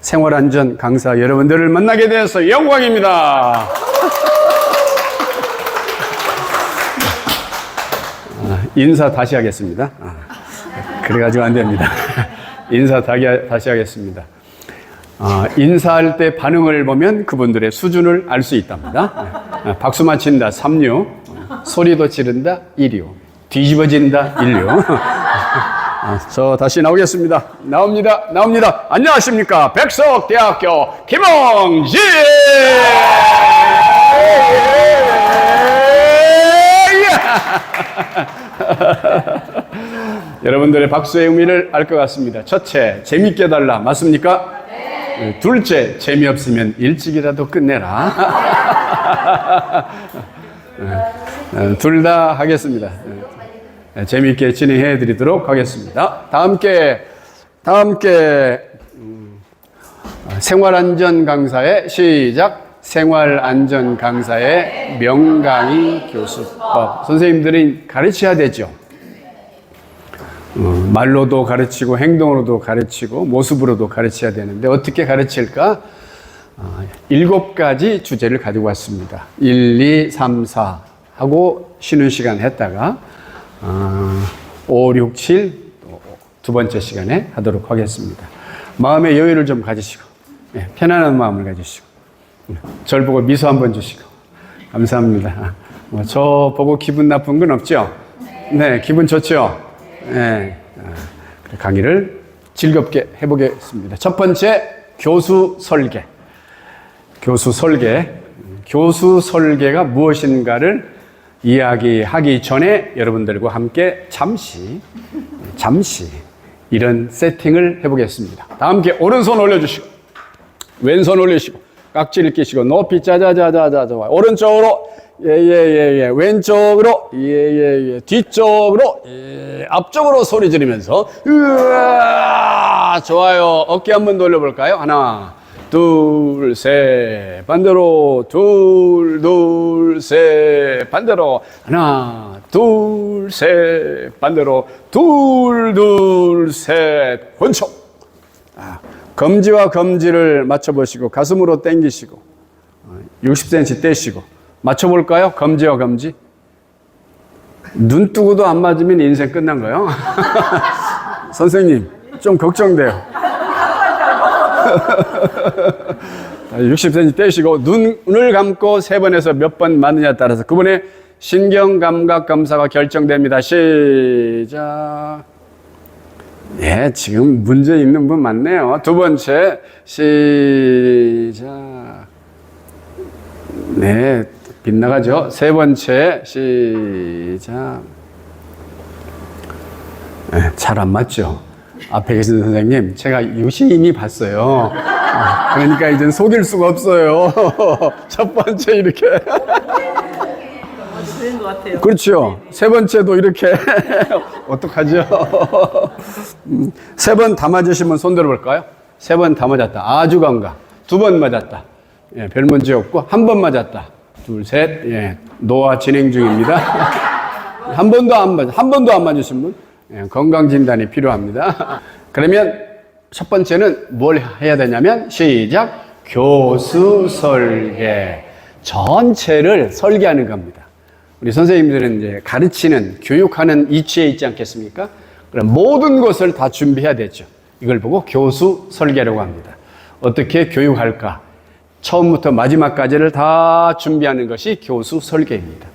생활안전 강사 여러분들을 만나게 되어서 영광입니다. 인사 다시 하겠습니다. 그래가지고 안 됩니다. 인사 다시 하겠습니다. 인사할 때 반응을 보면 그분들의 수준을 알 수 있답니다. 박수 맞힌다 3류, 소리도 지른다 2류, 뒤집어진다 1류. 저 다시 나오겠습니다. 나옵니다. 안녕하십니까. 백석대학교 김홍진! 여러분들의 박수의 의미를 알 것 같습니다. 첫째, 재밌게 달라. 맞습니까? 네. 둘째, 재미없으면 일찍이라도 끝내라. 둘 다 하겠습니다. 재미있게 진행해 드리도록 하겠습니다. 다 함께 생활안전 강사의 시작. 생활안전 강사의 명강의 교수법. 선생님들이 가르쳐야 되죠. 말로도 가르치고 행동으로도 가르치고 모습으로도 가르쳐야 되는데 어떻게 가르칠까? 7가지 주제를 가지고 왔습니다. 1, 2, 3, 4 하고 쉬는 시간 했다가 5, 6, 7 두 번째 시간에 하도록 하겠습니다. 마음의 여유를 좀 가지시고 편안한 마음을 가지시고 절 보고 미소 한번 주시고 감사합니다. 저 보고 기분 나쁜 건 없죠? 네, 기분 좋죠? 네. 강의를 즐겁게 해보겠습니다. 첫 번째, 교수 설계. 교수 설계가 무엇인가를 이야기하기 전에 여러분들과 함께 잠시 이런 세팅을 해보겠습니다. 다 함께 오른손 올려주시고 왼손 올리시고 깍지를 끼시고 높이 짜자자자자 오른쪽으로 예예예예 왼쪽으로 예예예 뒤쪽으로 앞쪽으로 소리 지르면서 으아 좋아요. 어깨 한번 돌려볼까요? 하나 둘 셋 반대로 둘 셋 반대로 하나 둘 셋 반대로 둘 셋 권총. 검지와 검지를 맞춰보시고 가슴으로 당기시고 60cm 떼시고 맞춰볼까요? 검지와 검지. 눈 뜨고도 안 맞으면 인생 끝난 거예요. 선생님 좀 걱정돼요. 60cm 떼시고 눈을 감고 3번에서 몇 번 맞느냐에 따라서 그분의 신경감각 검사가 결정됩니다. 시작. 예, 지금 문제 있는 분 많네요. 두 번째, 시작. 네, 빗나가죠. 세 번째, 시작. 네, 잘 안 맞죠? 앞에 계신 선생님, 제가 유심히 봤어요. 그러니까 이젠 속일 수가 없어요. 첫 번째 이렇게. 되는 것 같아요. 그렇죠. 세 번째도 이렇게. 어떡하죠? 세 번 다 맞으시면 손 들어볼까요? 세 번 다 맞았다. 아주 감각. 2번 맞았다. 예, 별 문제 없고. 1번 맞았다. 둘, 셋. 예, 노화 진행 중입니다. 한 번도 안 맞으신 분? 예, 건강진단이 필요합니다. 그러면 첫 번째는 뭘 해야 되냐면 시작. 교수 설계. 전체를 설계하는 겁니다. 우리 선생님들은 이제 가르치는, 교육하는 이치에 있지 않겠습니까? 그럼 모든 것을 다 준비해야 되죠. 이걸 보고 교수 설계라고 합니다. 어떻게 교육할까? 처음부터 마지막까지를 다 준비하는 것이 교수 설계입니다.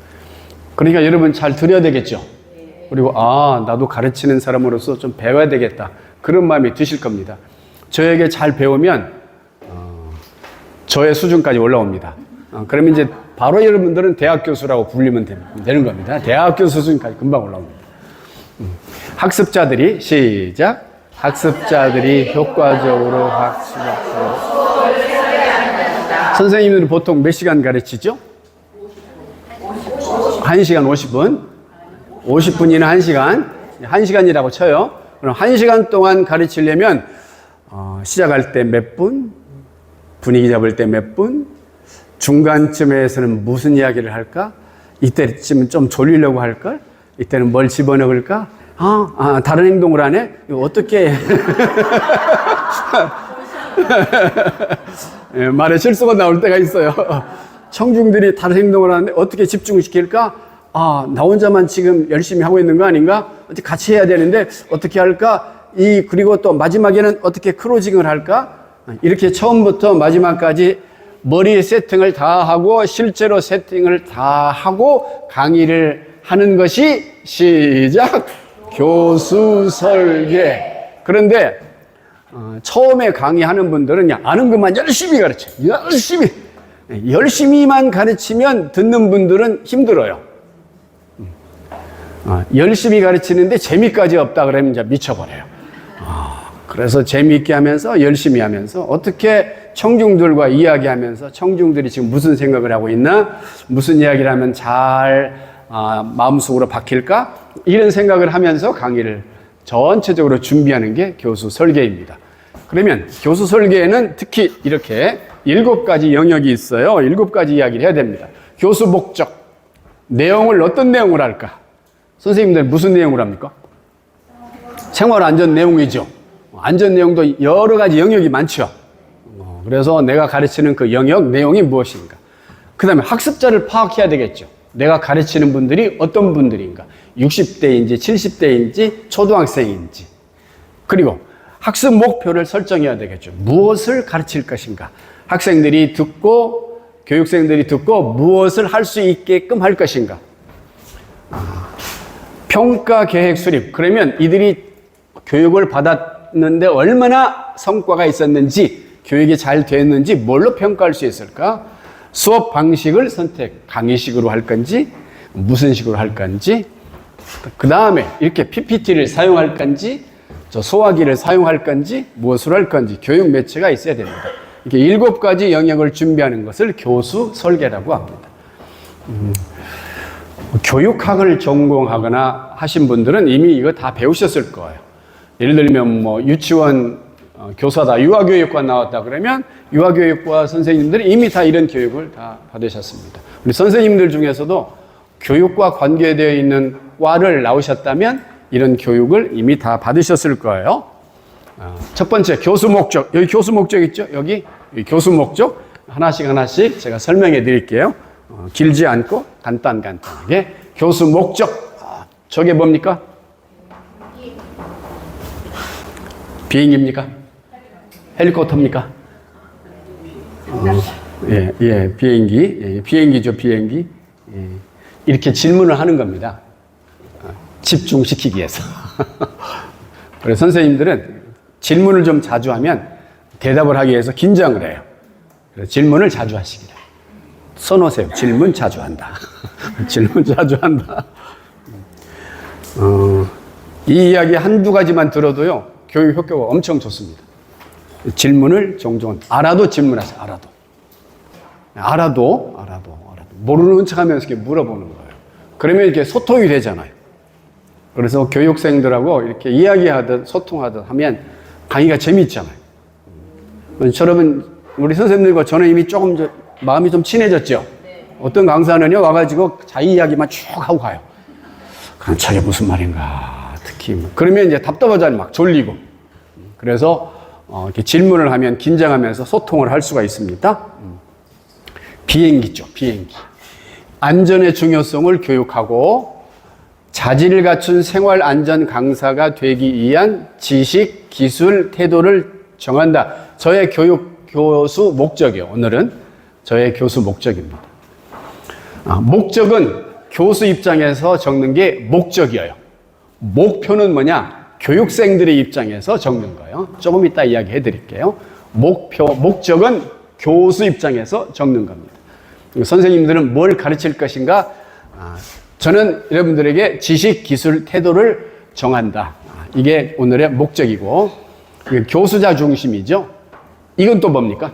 그러니까 여러분 잘 들어야 되겠죠? 그리고 나도 가르치는 사람으로서 좀 배워야 되겠다. 그런 마음이 드실 겁니다. 저에게 잘 배우면 저의 수준까지 올라옵니다. 그러면 이제 바로 여러분들은 대학 교수라고 불리면 되는 겁니다. 대학 교수 수준까지 금방 올라옵니다. 학습자들이 시작. 학습자들이 효과적으로 학습하고. 선생님들은 보통 몇 시간 가르치죠? 1시간 50분. 50분이나 1시간. 1시간이라고 쳐요. 그럼 1시간 동안 가르치려면 시작할 때 몇 분? 분위기 잡을 때 몇 분? 중간쯤에서는 무슨 이야기를 할까? 이때쯤은 좀 졸리려고 할걸? 이때는 뭘 집어넣을까? 다른 행동을 안 해? 이거 어떻게 해? 예, 말에 실수가 나올 때가 있어요. 청중들이 다른 행동을 하는데 어떻게 집중시킬까? 아, 나 혼자만 지금 열심히 하고 있는 거 아닌가? 어떻게 같이 해야 되는데 어떻게 할까? 그리고 또 마지막에는 어떻게 크로징을 할까? 이렇게 처음부터 마지막까지 머리 세팅을 다 하고 실제로 세팅을 다 하고 강의를 하는 것이 시작 교수 설계. 그런데 처음에 강의하는 분들은 아는 것만 열심히 가르쳐요. 열심히만 가르치면 듣는 분들은 힘들어요. 열심히 가르치는데 재미까지 없다 그러면 이제 미쳐버려요. 그래서 재미있게 하면서 열심히 하면서 어떻게 청중들과 이야기하면서 청중들이 지금 무슨 생각을 하고 있나, 무슨 이야기를 하면 잘 마음속으로 박힐까, 이런 생각을 하면서 강의를 전체적으로 준비하는 게 교수 설계입니다. 그러면 교수 설계에는 특히 이렇게 7가지 영역이 있어요. 7가지 이야기를 해야 됩니다. 교수 목적, 내용을 어떤 내용을 할까? 선생님들 무슨 내용을 합니까? 생활 안전 내용이죠. 안전 내용도 여러 가지 영역이 많죠. 그래서 내가 가르치는 그 영역 내용이 무엇인가? 그 다음에 학습자를 파악해야 되겠죠. 내가 가르치는 분들이 어떤 분들인가? 60대인지 70대인지 초등학생인지. 그리고 학습 목표를 설정해야 되겠죠. 무엇을 가르칠 것인가? 학생들이 듣고 교육생들이 듣고 무엇을 할 수 있게끔 할 것인가? 평가 계획 수립. 그러면 이들이 교육을 받았는데 얼마나 성과가 있었는지, 교육이 잘 됐는지 뭘로 평가할 수 있을까? 수업 방식을 선택, 강의식으로 할 건지 무슨 식으로 할 건지, 그 다음에 이렇게 PPT를 사용할 건지 소화기를 사용할 건지 무엇으로 할 건지 교육 매체가 있어야 됩니다. 이렇게 7가지 영역을 준비하는 것을 교수 설계라고 합니다. 교육학을 전공하거나 하신 분들은 이미 이거 다 배우셨을 거예요. 예를 들면 뭐 유치원 교사다, 유아교육과 나왔다 그러면 유아교육과 선생님들이 이미 다 이런 교육을 다 받으셨습니다. 우리 선생님들 중에서도 교육과 관계되어 있는 과를 나오셨다면 이런 교육을 이미 다 받으셨을 거예요. 첫 번째, 교수 목적. 여기 교수 목적 있죠? 여기 교수 목적 하나씩 제가 설명해 드릴게요. 길지 않고 간단하게. 교수 목적. 저게 뭡니까? 비행기입니까? 헬리콥터입니까? 비행기. 비행기죠, 비행기. 이렇게 질문을 하는 겁니다. 집중시키기 위해서. 그래서 선생님들은 질문을 좀 자주 하면 대답을 하기 위해서 긴장을 해요. 그래서 질문을 자주 하시기를. 써놓으세요. 질문 자주 한다. 질문 자주 한다. 이 이야기 한두 가지만 들어도요, 교육 효과가 엄청 좋습니다. 질문을 종종, 알아도 질문하세요. 알아도. 모르는 척 하면서 이렇게 물어보는 거예요. 그러면 이렇게 소통이 되잖아요. 그래서 교육생들하고 이렇게 이야기하듯 소통하듯 하면 강의가 재미있잖아요. 저러면 우리 선생님들과 저는 이미 조금 마음이 좀 친해졌죠. 어떤 강사는요, 와가지고 자기 이야기만 쭉 하고 가요. 그럼 저게 무슨 말인가, 특히. 그러면 이제 답답하잖아요. 막 졸리고. 그래서 이렇게 질문을 하면 긴장하면서 소통을 할 수가 있습니다. 비행기죠, 비행기. 안전의 중요성을 교육하고 자질을 갖춘 생활 안전 강사가 되기 위한 지식, 기술, 태도를 정한다. 저의 교수 목적이요. 오늘은 저의 교수 목적입니다. 목적은 교수 입장에서 적는 게 목적이에요. 목표는 뭐냐? 교육생들의 입장에서 적는 거예요. 조금 이따 이야기해 드릴게요. 목적은 교수 입장에서 적는 겁니다. 선생님들은 뭘 가르칠 것인가? 저는 여러분들에게 지식, 기술, 태도를 정한다. 이게 오늘의 목적이고, 교수자 중심이죠. 이건 또 뭡니까?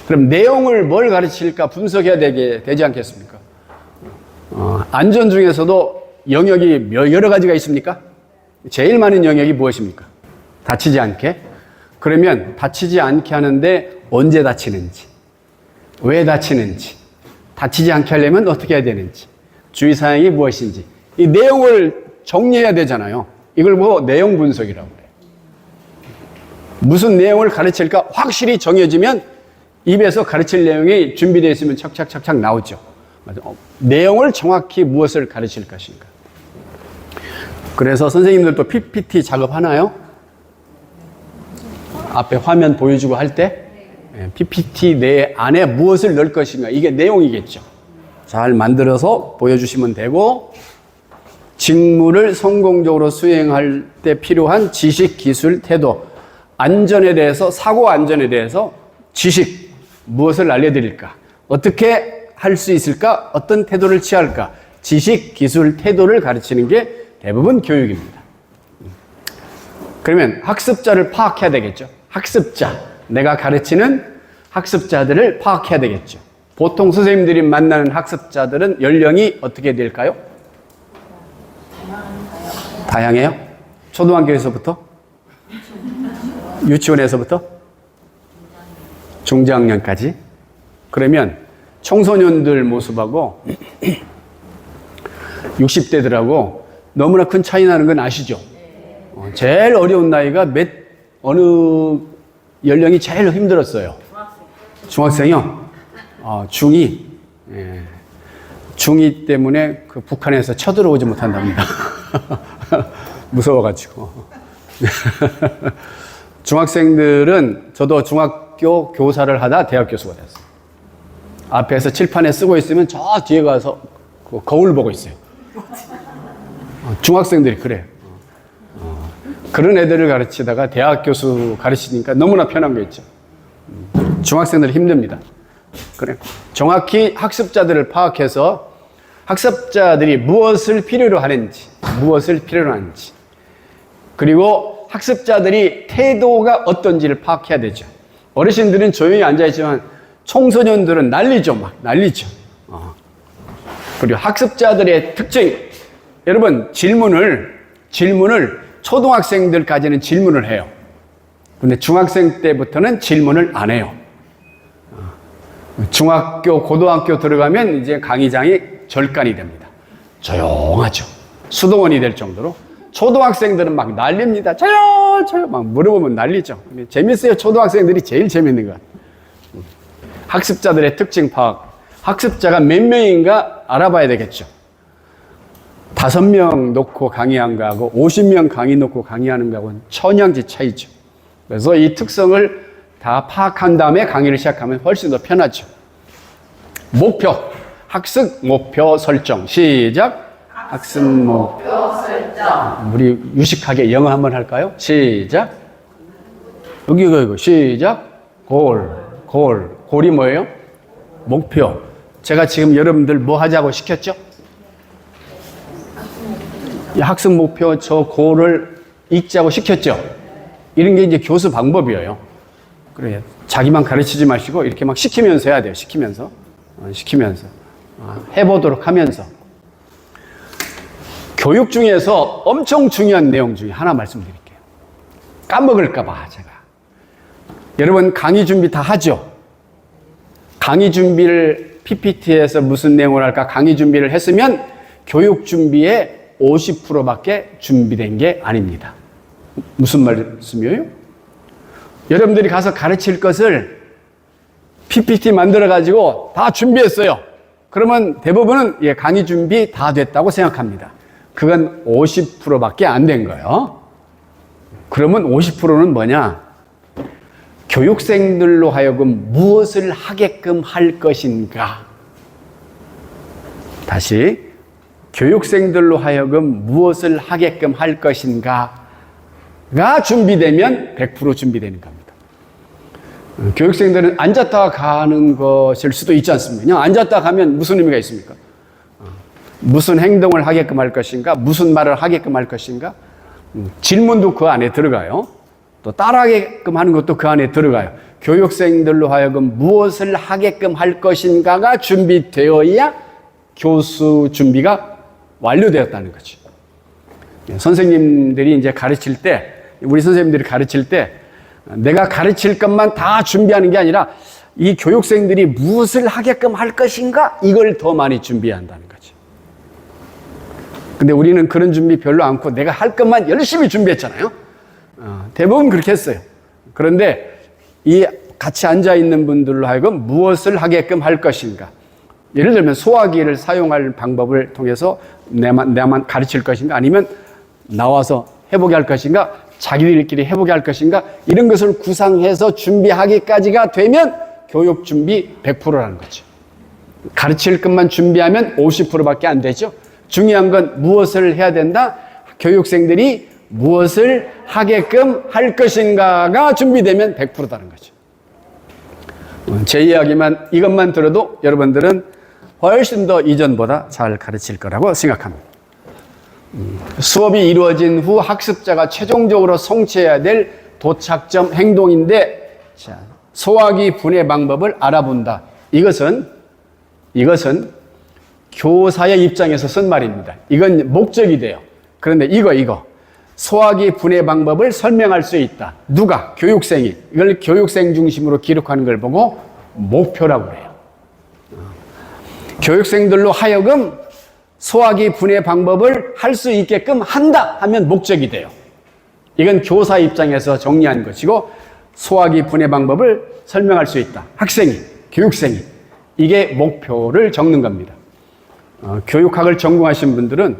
그럼 내용을 뭘 가르칠까 분석해야 되지 않겠습니까? 안전 중에서도 영역이 여러 가지가 있습니까? 제일 많은 영역이 무엇입니까? 다치지 않게. 그러면 다치지 않게 하는데 언제 다치는지, 왜 다치는지, 다치지 않게 하려면 어떻게 해야 되는지, 주의사항이 무엇인지, 이 내용을 정리해야 되잖아요. 이걸 보고 내용 분석이라고 그래요. 무슨 내용을 가르칠까 확실히 정해지면 입에서 가르칠 내용이 준비되어 있으면 착착착착 나오죠. 내용을 정확히 무엇을 가르칠 것인가. 그래서 선생님들도 PPT 작업하나요? 앞에 화면 보여주고 할 때 PPT 내 안에 무엇을 넣을 것인가, 이게 내용이겠죠. 잘 만들어서 보여주시면 되고, 직무를 성공적으로 수행할 때 필요한 지식, 기술, 태도, 안전에 대해서, 사고 안전에 대해서 지식, 무엇을 알려드릴까, 어떻게 할 수 있을까, 어떤 태도를 취할까, 지식, 기술, 태도를 가르치는 게 대부분 교육입니다. 그러면 학습자를 파악해야 되겠죠. 학습자, 내가 가르치는 학습자들을 파악해야 되겠죠. 보통 선생님들이 만나는 학습자들은 연령이 어떻게 될까요? 다양해요? 초등학교에서부터? 유치원에서부터? 중장년까지? 그러면 청소년들 모습하고 60대들하고 너무나 큰 차이 나는 건 아시죠? 제일 어려운 나이가 어느 연령이 제일 힘들었어요? 중학생이요? 중2. 예. 중2 때문에 그 북한에서 쳐들어오지 못한답니다. 무서워가지고. 중학생들은, 저도 중학교 교사를 하다 대학 교수가 됐어요. 앞에서 칠판에 쓰고 있으면 저 뒤에 가서 그 거울 보고 있어요. 중학생들이 그래요. 그런 애들을 가르치다가 대학 교수 가르치니까 너무나 편한 거 있죠. 중학생들이 힘듭니다. 그래. 정확히 학습자들을 파악해서 학습자들이 무엇을 필요로 하는지, 그리고 학습자들이 태도가 어떤지를 파악해야 되죠. 어르신들은 조용히 앉아있지만 청소년들은 난리죠. 그리고 학습자들의 특징, 여러분 질문을 초등학생들까지는 질문을 해요. 근데 중학생 때부터는 질문을 안 해요. 중학교, 고등학교 들어가면 이제 강의장이 절간이 됩니다. 조용하죠. 수도원이 될 정도로. 초등학생들은 막 난립니다. 저요 막 물어보면 난리죠. 재밌어요. 초등학생들이 제일 재밌는 것 같아요. 학습자들의 특징 파악. 학습자가 몇 명인가 알아봐야 되겠죠. 5명 놓고 강의한 거하고 50명 강의 놓고 강의하는 거하고는 천양지 차이죠. 그래서 이 특성을 다 파악한 다음에 강의를 시작하면 훨씬 더 편하죠. 목표, 학습 목표 설정. 시작. 학습 목표 설정. 우리 유식하게 영어 한번 할까요? 시작. 여기가 시작. 골이 뭐예요? 목표. 제가 지금 여러분들 뭐 하자고 시켰죠? 이 학습 목표 저 골을 읽자고 시켰죠? 이런 게 이제 교수 방법이에요. 그래, 자기만 가르치지 마시고 이렇게 막 시키면서 해야 돼요. 시키면서. 해보도록 하면서. 교육 중에서 엄청 중요한 내용 중에 하나 말씀드릴게요. 까먹을까봐 제가. 여러분 강의 준비 다 하죠? 강의 준비를 PPT에서 무슨 내용을 할까 강의 준비를 했으면 교육 준비에 50%밖에 준비된 게 아닙니다. 무슨 말씀이에요? 여러분들이 가서 가르칠 것을 PPT 만들어가지고 다 준비했어요. 그러면 대부분은 강의 준비 다 됐다고 생각합니다. 그건 50%밖에 안 된 거예요. 그러면 50%는 뭐냐? 교육생들로 하여금 무엇을 하게끔 할 것인가? 다시. 교육생들로 하여금 무엇을 하게끔 할 것인가가 준비되면 100% 준비되는 겁니다. 교육생들은 앉았다 가는 것일 수도 있지 않습니까? 그냥 앉았다 가면 무슨 의미가 있습니까? 무슨 행동을 하게끔 할 것인가? 무슨 말을 하게끔 할 것인가? 질문도 그 안에 들어가요. 또 따라하게끔 하는 것도 그 안에 들어가요. 교육생들로 하여금 무엇을 하게끔 할 것인가가 준비되어야 교수 준비가 완료되었다는 거죠. 선생님들이 이제 가르칠 때, 우리 선생님들이 가르칠 때, 내가 가르칠 것만 다 준비하는 게 아니라 이 교육생들이 무엇을 하게끔 할 것인가? 이걸 더 많이 준비해야 한다는 거죠. 근데 우리는 그런 준비 별로 않고 내가 할 것만 열심히 준비했잖아요. 대부분 그렇게 했어요. 그런데 이 같이 앉아 있는 분들로 하여금 무엇을 하게끔 할 것인가. 예를 들면 소화기를 사용할 방법을 통해서 내만 가르칠 것인가, 아니면 나와서 해보게 할 것인가, 자기들끼리 해보게 할 것인가, 이런 것을 구상해서 준비하기까지가 되면 교육 준비 100%라는 거죠. 가르칠 것만 준비하면 50%밖에 안 되죠. 중요한 건 무엇을 해야 된다? 교육생들이 무엇을 하게끔 할 것인가가 준비되면 100%다는 거죠. 제 이것만 들어도 여러분들은 훨씬 더 이전보다 잘 가르칠 거라고 생각합니다. 수업이 이루어진 후 학습자가 최종적으로 성취해야 될 도착점 행동인데, 자, 소화기 분해 방법을 알아본다. 이것은 교사의 입장에서 쓴 말입니다. 이건 목적이 돼요. 그런데 이거 소화기 분해 방법을 설명할 수 있다. 누가? 교육생이. 이걸 교육생 중심으로 기록하는 걸 보고 목표라고 그래요. 교육생들로 하여금 소화기 분해 방법을 할 수 있게끔 한다 하면 목적이 돼요. 이건 교사 입장에서 정리한 것이고, 소화기 분해 방법을 설명할 수 있다. 학생이, 교육생이. 이게 목표를 적는 겁니다. 교육학을 전공하신 분들은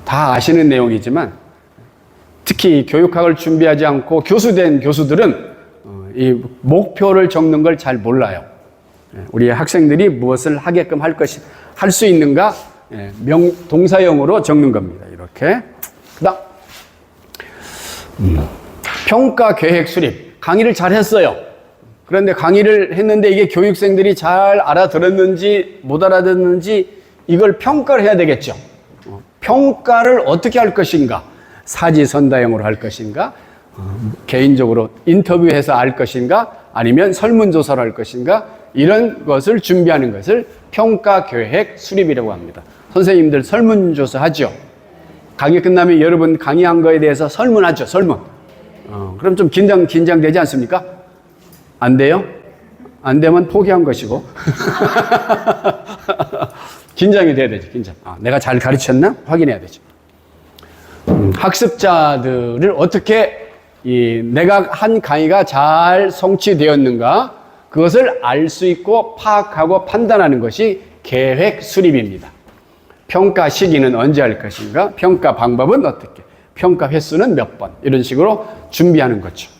다 아시는 내용이지만, 특히 교육학을 준비하지 않고 교수된 교수들은 이 목표를 적는 걸 잘 몰라요. 우리 학생들이 무엇을 하게끔 할 수 있는가, 동사형으로 적는 겁니다. 이렇게. 그다음 평가 계획 수립. 강의를 잘 했어요. 그런데 강의를 했는데 이게 교육생들이 잘 알아들었는지 못 알아듣는지 이걸 평가를 해야 되겠죠. 평가를 어떻게 할 것인가? 사지선다형으로 할 것인가? 개인적으로 인터뷰해서 알 것인가? 아니면 설문조사를 할 것인가? 이런 것을 준비하는 것을 평가계획 수립이라고 합니다. 선생님들 설문조사 하죠? 강의 끝나면 여러분 강의한 거에 대해서 설문하죠? 설문. 그럼 좀 긴장되지 않습니까? 안 돼요? 안 되면 포기한 것이고. 긴장이 돼야 되죠, 긴장. 내가 잘 가르쳤나? 확인해야 되죠. 학습자들을 어떻게 내가 한 강의가 잘 성취되었는가, 그것을 알 수 있고 파악하고 판단하는 것이 계획 수립입니다. 평가 시기는 언제 할 것인가, 평가 방법은 어떻게, 평가 횟수는 몇 번, 이런 식으로 준비하는 거죠.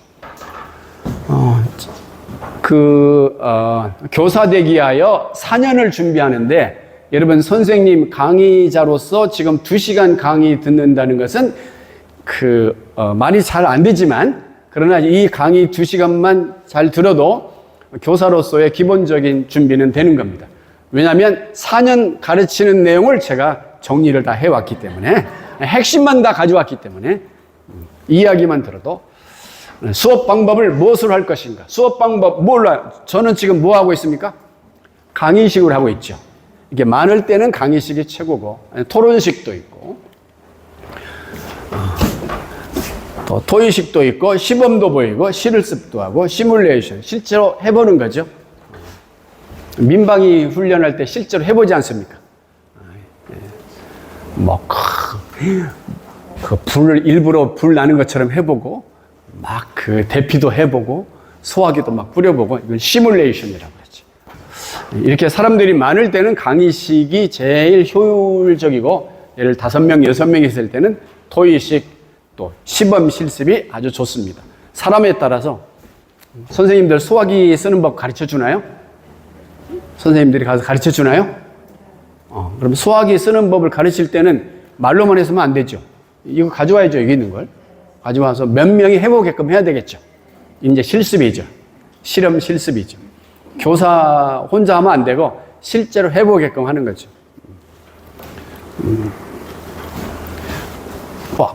교사 되기 위하여 4년을 준비하는데, 여러분 선생님 강의자로서 지금 2시간 강의 듣는다는 것은 말이 잘 안 되지만, 그러나 이 강의 2시간만 잘 들어도 교사로서의 기본적인 준비는 되는 겁니다. 왜냐하면 4년 가르치는 내용을 제가 정리를 다 해왔기 때문에, 핵심만 다 가져왔기 때문에, 이야기만 들어도 수업 방법을 무엇으로 할 것인가, 수업 방법 몰라요. 저는 지금 뭐 하고 있습니까? 강의식으로 하고 있죠. 이게 많을 때는 강의식이 최고고, 토론식도 있고, 또 토의식도 있고, 시범도 보이고, 실습도 하고, 시뮬레이션, 실제로 해보는 거죠. 민방위 훈련할 때 실제로 해보지 않습니까? 일부러 불 나는 것처럼 해보고, 대피도 해보고, 소화기도 막 뿌려보고, 이건 시뮬레이션이라고 그러죠. 이렇게 사람들이 많을 때는 강의식이 제일 효율적이고, 예를 5명, 6명 있을 때는 토의식, 또 시범 실습이 아주 좋습니다. 사람에 따라서 선생님들 소화기 쓰는 법 가르쳐 주나요? 선생님들이 가서 가르쳐 주나요? 그럼 소화기 쓰는 법을 가르칠 때는 말로만 해서는 안 되죠. 이거 가져와야죠. 여기 있는 걸 가져와서 몇 명이 해보게끔 해야 되겠죠. 이제 실습이죠. 실험 실습이죠. 교사 혼자 하면 안 되고 실제로 해보게끔 하는 거죠.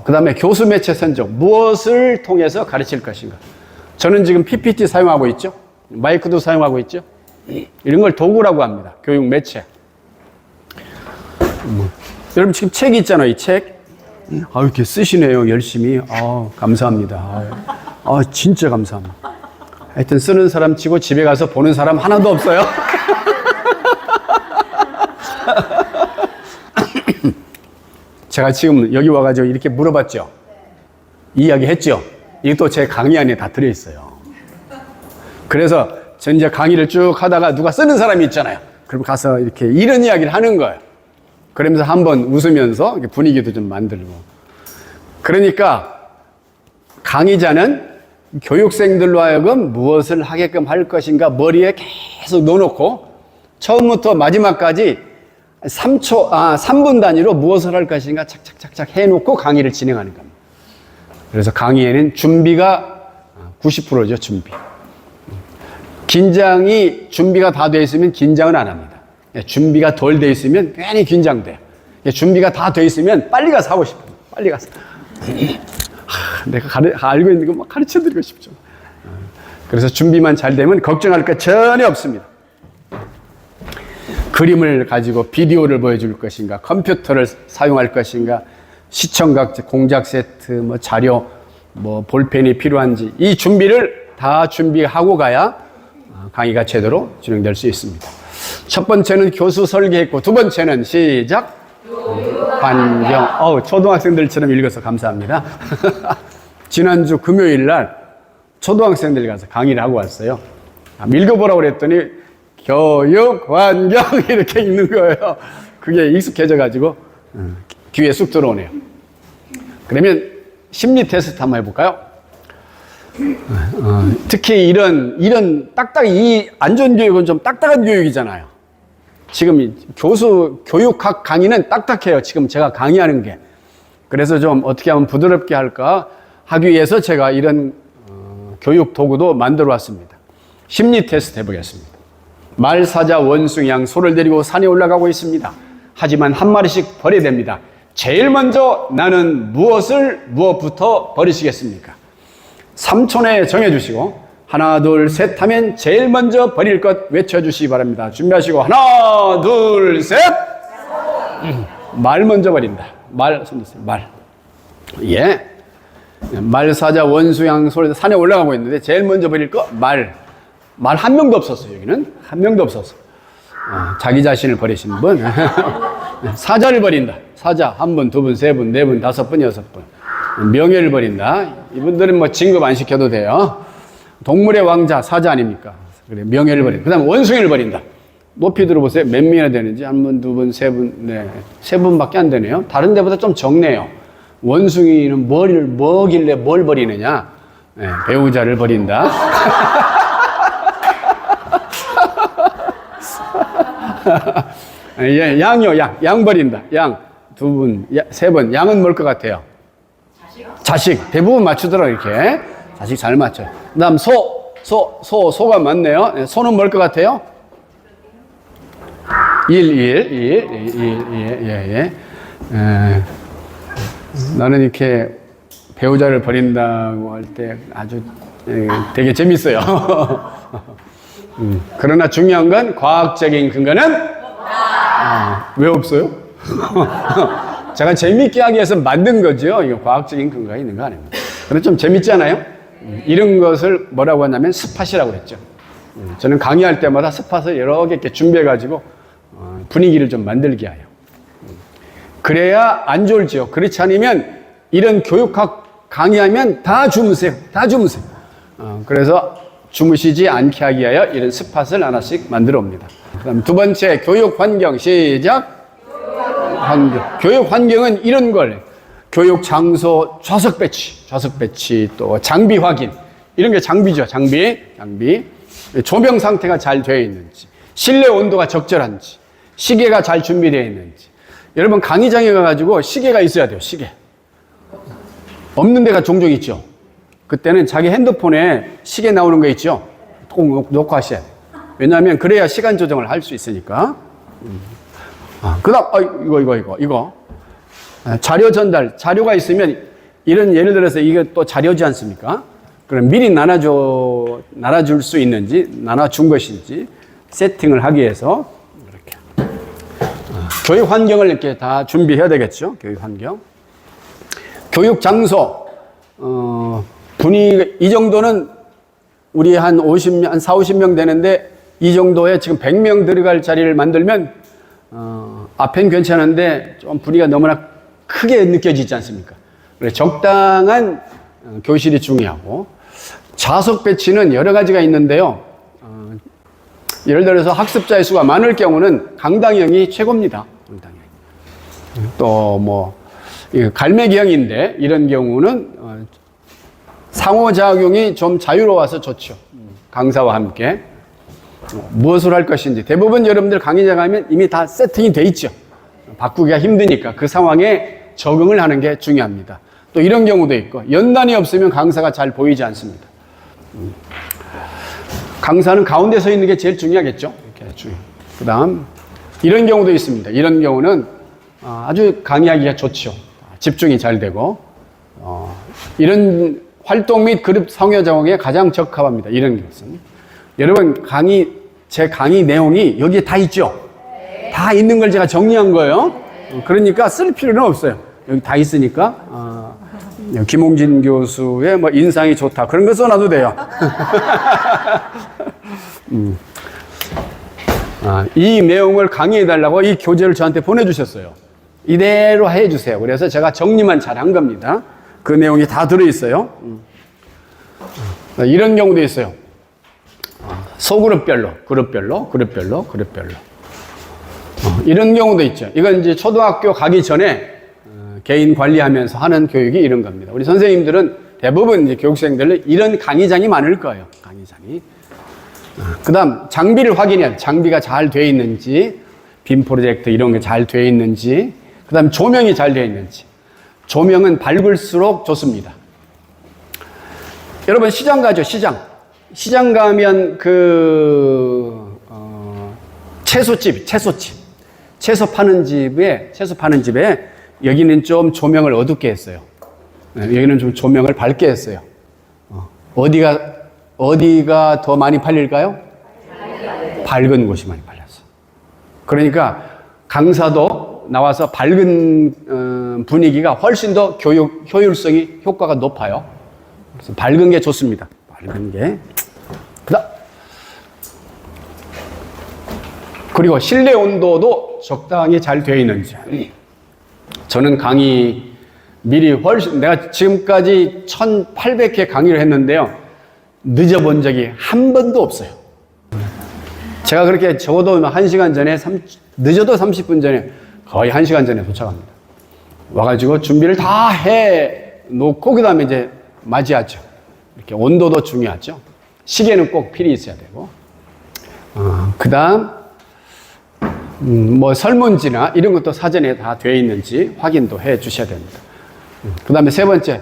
그 다음에 교수 매체 선정. 무엇을 통해서 가르칠 것인가. 저는 지금 PPT 사용하고 있죠. 마이크도 사용하고 있죠. 이런 걸 도구라고 합니다. 교육 매체. 여러분 지금 책이 있잖아요. 이 책. 이렇게 쓰시네요. 열심히. 감사합니다. 진짜 감사합니다. 하여튼 쓰는 사람 치고 집에 가서 보는 사람 하나도 없어요. 제가 지금 여기 와가지고 이렇게 물어봤죠. 이야기 했죠. 이것도 제 강의 안에 다 들어있어요. 그래서 전 이제 강의를 쭉 하다가 누가 쓰는 사람이 있잖아요. 그럼 가서 이렇게 이런 이야기를 하는 거예요. 그러면서 한번 웃으면서 분위기도 좀 만들고. 그러니까 강의자는 교육생들로 하여금 무엇을 하게끔 할 것인가 머리에 계속 넣어놓고 처음부터 마지막까지 3분 단위로 무엇을 할 것인가 착착착착 해놓고 강의를 진행하는 겁니다. 그래서 강의에는 준비가 90%죠, 준비. 긴장이 준비가 다 돼 있으면 긴장은 안 합니다. 준비가 덜 돼 있으면 괜히 긴장돼요. 준비가 다 돼 있으면 빨리 가서 하고 싶어요. 빨리 가서. 내가 알고 있는 거 막 가르쳐 드리고 싶죠. 그래서 준비만 잘 되면 걱정할 거 전혀 없습니다. 그림을 가지고 비디오를 보여줄 것인가, 컴퓨터를 사용할 것인가, 시청각, 공작 세트, 뭐 자료, 뭐 볼펜이 필요한지 이 준비를 다 준비하고 가야 강의가 제대로 진행될 수 있습니다. 첫 번째는 교수 설계했고, 두 번째는 시작. 환경. 초등학생들처럼 읽어서 감사합니다. 지난주 금요일 날 초등학생들 가서 강의를 하고 왔어요. 읽어보라고 그랬더니 교육 환경 이렇게 읽는 거예요. 그게 익숙해져가지고 귀에 쑥 들어오네요. 그러면 심리 테스트 한번 해볼까요? 특히 이런 이 안전교육은 좀 딱딱한 교육이잖아요. 지금 교육학 강의는 딱딱해요. 지금 제가 강의하는 게. 그래서 좀 어떻게 하면 부드럽게 할까 하기 위해서 제가 이런 교육 도구도 만들어 왔습니다. 심리 테스트 해보겠습니다. 말, 사자, 원숭이, 양, 소를 데리고 산에 올라가고 있습니다. 하지만 한 마리씩 버려야 됩니다. 제일 먼저 나는 무엇부터 버리시겠습니까? 3초 내에 정해주시고 하나, 둘, 셋 하면 제일 먼저 버릴 것 외쳐주시기 바랍니다. 준비하시고 하나, 둘, 셋! 말 먼저 버린다. 말, 손 드세요. 말. 예. 말, 사자, 원수, 양, 소를 산에 올라가고 있는데 제일 먼저 버릴 거 말. 말 한 명도 없었어요. 여기는 한 명도 없었어. 자기 자신을 버리신 분. 사자를 버린다. 사자 한 분, 두 분, 세 분, 네 분, 다섯 분, 여섯 분. 명예를 버린다. 이분들은 뭐 진급 안 시켜도 돼요. 동물의 왕자 사자 아닙니까? 그래 명예를 버린다. 그다음 원숭이를 버린다. 높이 들어보세요. 몇 명이나 되는지 한 분, 두 분, 세 분, 네, 세 분밖에 안 되네요. 다른 데보다 좀 적네요. 원숭이는 뭐길래 뭘 버리느냐? 네, 배우자를 버린다. 예, 양이요, 양 버린다. 양 두 분, 세 번. 양은 뭘 것 같아요? 자식. 대부분 맞추더라고 이렇게. 자식 잘 맞춰. 그다음 소가 맞네요. 소는 뭘 것 같아요? 예. 나는 이렇게 배우자를 버린다고 할 때 아주 되게 재밌어요. 그러나 중요한 건 과학적인 근거는 왜 없어요? 제가 재밌게 하기 위해서 만든 거죠. 이거 과학적인 근거가 있는 거 아닙니다. 그런데 좀 재밌지 않아요? 이런 것을 뭐라고 하냐면 스팟이라고 그랬죠. 저는 강의할 때마다 스팟을 여러 개 이렇게 준비해가지고 분위기를 좀 만들게 해요. 그래야 안 졸지요. 그렇지 않으면 이런 교육학 강의하면 다 주무세요. 그래서 주무시지 않게 하기 위하여 이런 스팟을 하나씩 만들어 옵니다. 그다음 두 번째 교육 환경 시작. 교육 환경은 이런 걸 교육 장소 좌석 배치 또 장비 확인 이런 게 장비죠. 장비 조명 상태가 잘 되어 있는지 실내 온도가 적절한지 시계가 잘 준비되어 있는지 여러분 강의장에 가가지고 시계가 있어야 돼요. 시계 없는 데가 종종 있죠. 그때는 자기 핸드폰에 시계 나오는 거 있죠. 꼭 놓고 하셔야 돼요. 왜냐하면 그래야 시간 조정을 할 수 있으니까. 그다음 이거 자료 전달 자료가 있으면 이런 예를 들어서 이게 또 자료지 않습니까? 그럼 미리 나눠줄 수 있는지 나눠준 것인지 세팅을 하기 위해서 이렇게 교육 환경을 이렇게 다 준비해야 되겠죠. 교육 환경, 교육 장소 분위기 이 정도는 우리 한 40-50명 되는데 이 정도에 지금 100명 들어갈 자리를 만들면 앞엔 괜찮은데 좀 분위기가 너무나 크게 느껴지지 않습니까? 그래서 적당한 교실이 중요하고, 좌석 배치는 여러 가지가 있는데요. 예를 들어서 학습자의 수가 많을 경우는 강당형이 최고입니다. 강당형. 또 뭐 갈매기형인데 이런 경우는 상호작용이 좀 자유로워서 좋죠. 강사와 함께 무엇을 할 것인지 대부분 여러분들 강의자 가면 이미 다 세팅이 돼 있죠. 바꾸기가 힘드니까 그 상황에 적응을 하는 게 중요합니다. 또 이런 경우도 있고, 연단이 없으면 강사가 잘 보이지 않습니다. 강사는 가운데 서 있는 게 제일 중요하겠죠. 이렇게 중요해요. 그 다음 이런 경우도 있습니다. 이런 경우는 아주 강의하기가 좋죠. 집중이 잘 되고, 이런 활동 및 그룹 상호작용에 가장 적합합니다. 이런 것은. 여러분, 제 강의 내용이 여기에 다 있죠? 다 있는 걸 제가 정리한 거예요. 그러니까 쓸 필요는 없어요. 여기 다 있으니까. 김홍진 교수의 뭐 인상이 좋다. 그런 거 써놔도 돼요. 이 내용을 강의해달라고 이 교재를 저한테 보내주셨어요. 이대로 해주세요. 그래서 제가 정리만 잘 한 겁니다. 그 내용이 다 들어있어요. 이런 경우도 있어요. 소그룹별로, 그룹별로. 이런 경우도 있죠. 이건 이제 초등학교 가기 전에 개인 관리하면서 하는 교육이 이런 겁니다. 우리 선생님들은 대부분 이제 교육생들은 이런 강의장이 많을 거예요. 강의장이. 그 다음 장비를 확인해야 돼요. 장비가 잘 되어 있는지, 빔 프로젝트 이런 게 잘 되어 있는지, 그 다음 조명이 잘 되어 있는지. 조명은 밝을수록 좋습니다. 여러분 시장 가죠, 시장. 시장 가면 채소집. 채소 파는 집에 여기는 좀 조명을 어둡게 했어요. 여기는 좀 조명을 밝게 했어요. 어디가 더 많이 팔릴까요? 밝은 곳이 많이 팔렸어. 그러니까 강사도 나와서 밝은 분위기가 훨씬 더 교육 효율성이 효과가 높아요. 그래서 밝은 게 좋습니다. 밝은 게. 그리고 실내 온도도 적당히 잘 되어 있는지. 저는 강의 미리 내가 지금까지 1800회 강의를 했는데요. 늦어본 적이 한 번도 없어요. 제가 그렇게 적어도 1시간 전에, 늦어도 30분 전에, 거의 1시간 전에 도착합니다. 와가지고 준비를 다 해 놓고, 그 다음에 이제 맞이하죠. 이렇게 온도도 중요하죠. 시계는 꼭 필히 있어야 되고. 그 다음, 뭐 설문지나 이런 것도 사전에 다 되어 있는지 확인도 해 주셔야 됩니다. 그 다음에 세 번째,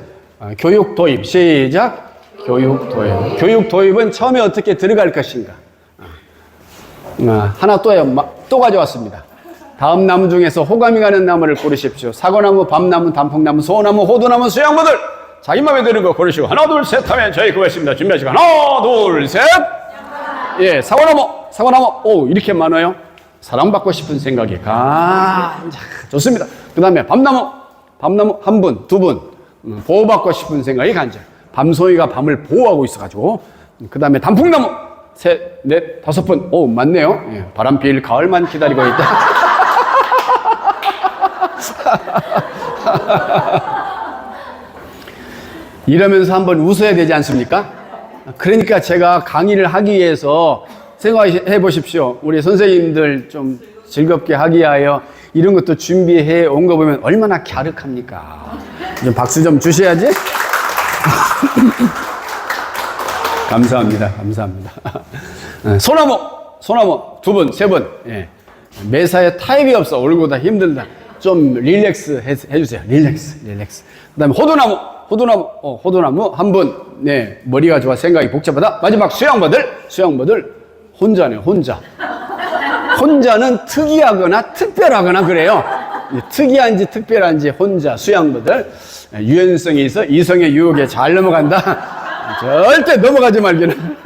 교육 도입. 시작. 교육 도입. 교육 도입은 처음에 어떻게 들어갈 것인가. 하나 또 가져왔습니다. 다음 나무 중에서 호감이 가는 나무를 고르십시오. 사과나무, 밤나무, 단풍나무, 소나무, 호두나무, 수양모들. 자기 마음에 드는 거 고르시고 하나 둘 셋 하면 저희 그거 했습니다. 준비하시고 하나 둘 셋. 예, 사과나무. 오, 이렇게 많아요. 사랑받고 싶은 생각이 좋습니다. 그 다음에 밤나무 한 분, 두 분, 보호받고 싶은 생각이 간절. 밤송이가 밤을 보호하고 있어가지고. 그 다음에 단풍나무 셋, 넷, 다섯 분. 오, 맞네요. 예, 바람필 가을만 기다리고 있다. 이러면서 한번 웃어야 되지 않습니까? 그러니까 제가 강의를 하기 위해서 생각해 보십시오. 우리 선생님들 좀 즐겁게 하기 위하여 이런 것도 준비해 온 거 보면 얼마나 갸륵합니까? 좀 박수 좀 주셔야지. 감사합니다. 소나무 두 분, 세 분. 예. 매사에 타협이 없어. 오늘보다 힘들다. 좀 릴렉스 해주세요. 릴렉스. 그 다음에 호두나무 한 분. 네, 머리가 좋아, 생각이 복잡하다. 마지막 수양모들. 혼자네요, 혼자. 혼자는 특이하거나 특별하거나 그래요. 특이한지 특별한지 혼자, 수양모들. 유연성이 있어 이성의 유혹에 잘 넘어간다. 절대 넘어가지 말기는.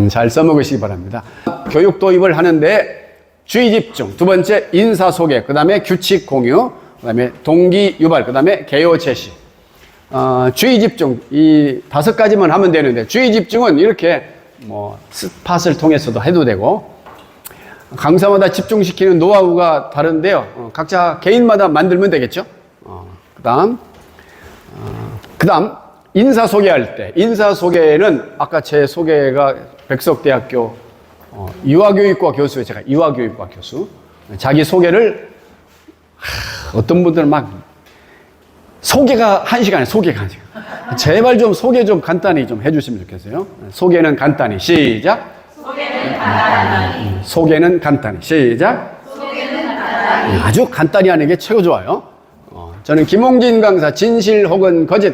잘 써먹으시기 바랍니다. 교육 도입을 하는데 주의 집중, 두 번째 인사 소개, 그 다음에 규칙 공유, 그 다음에 동기 유발, 그 다음에 개요 제시. 주의 집중, 이 5가지만 하면 되는데, 주의 집중은 이렇게 뭐 스팟을 통해서도 해도 되고, 강사마다 집중시키는 노하우가 다른데요. 각자 개인마다 만들면 되겠죠. 그 다음 그 다음, 인사 소개할 때. 인사 소개는 아까 제 소개가 백석대학교 유아교육과 교수예요. 제가 유아교육과 교수. 자기 소개를, 어떤 분들은 막, 소개가 1시간에 소개가 1시간. 제발 좀 소개 좀 간단히 좀 해주시면 좋겠어요. 소개는 간단히. 시작. 소개는 간단히. 소개는 간단히. 시작. 소개는 간단히. 아주 간단히 하는 게 최고 좋아요. 저는 김홍진 강사 진실 혹은 거짓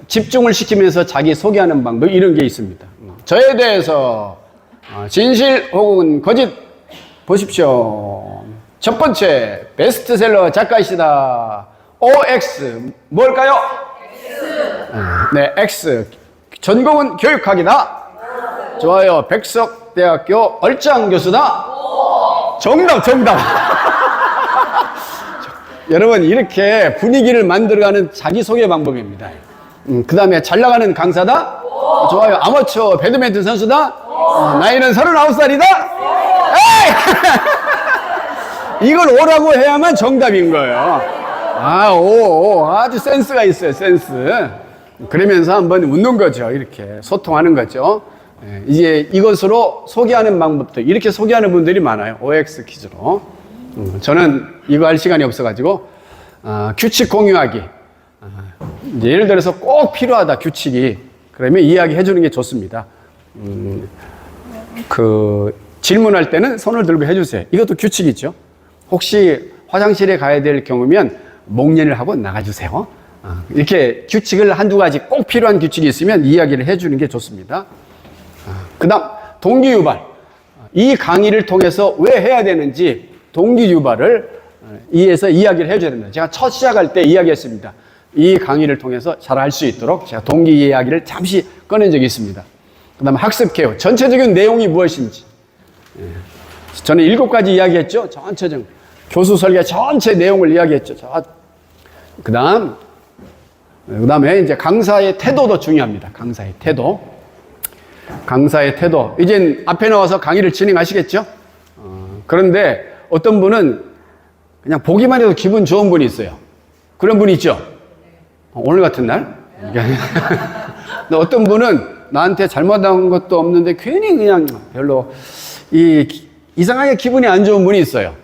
집중을 시키면서 자기 소개하는 방법 이런 게 있습니다. 저에 대해서 진실 혹은 거짓 보십시오. 첫 번째 베스트셀러 작가이시다. OX 뭘까요? X. 네, X. 전공은 교육학이다. 좋아요. 백석대학교 얼짱 교수다. 정답. 여러분 이렇게 분위기를 만들어가는 자기소개 방법입니다. 그 다음에 잘 나가는 강사다. 좋아요. 아마추어 배드민턴 선수다. 나이는 39살이다. 이걸 오라고 해야만 정답인 거예요. 아주 센스가 있어요. 센스. 그러면서 한번 웃는 거죠. 이렇게 소통하는 거죠. 이제 이것으로 소개하는 방법도 이렇게 소개하는 분들이 많아요. OX 퀴즈로. 저는 이거 할 시간이 없어가지고 규칙 공유하기. 이제 예를 들어서 꼭 필요하다 규칙이. 그러면 이야기 해주는 게 좋습니다. 그 질문할 때는 손을 들고 해주세요. 이것도 규칙이죠. 혹시 화장실에 가야 될 경우면 목례를 하고 나가주세요. 이렇게 규칙을 한두 가지 꼭 필요한 규칙이 있으면 이야기를 해주는 게 좋습니다. 그 다음 동기유발. 이 강의를 통해서 왜 해야 되는지 동기유발을 이해해서 이야기를 해줘야 됩니다. 제가 첫 시작할 때 이야기했습니다. 이 강의를 통해서 잘 할 수 있도록 제가 동기 이야기를 잠시 꺼낸 적이 있습니다. 그 다음에 학습 개요. 전체적인 내용이 무엇인지. 저는 7가지 이야기했죠. 전체적 교수 설계 전체 내용을 이야기했죠. 그 다음에 이제 강사의 태도도 중요합니다. 강사의 태도. 강사의 태도. 이젠 앞에 나와서 강의를 진행하시겠죠? 그런데 어떤 분은 그냥 보기만 해도 기분 좋은 분이 있어요. 그런 분이 있죠? 오늘 같은 날? 근데 어떤 분은 나한테 잘못한 것도 없는데 괜히 그냥 별로 이상하게 기분이 안 좋은 분이 있어요.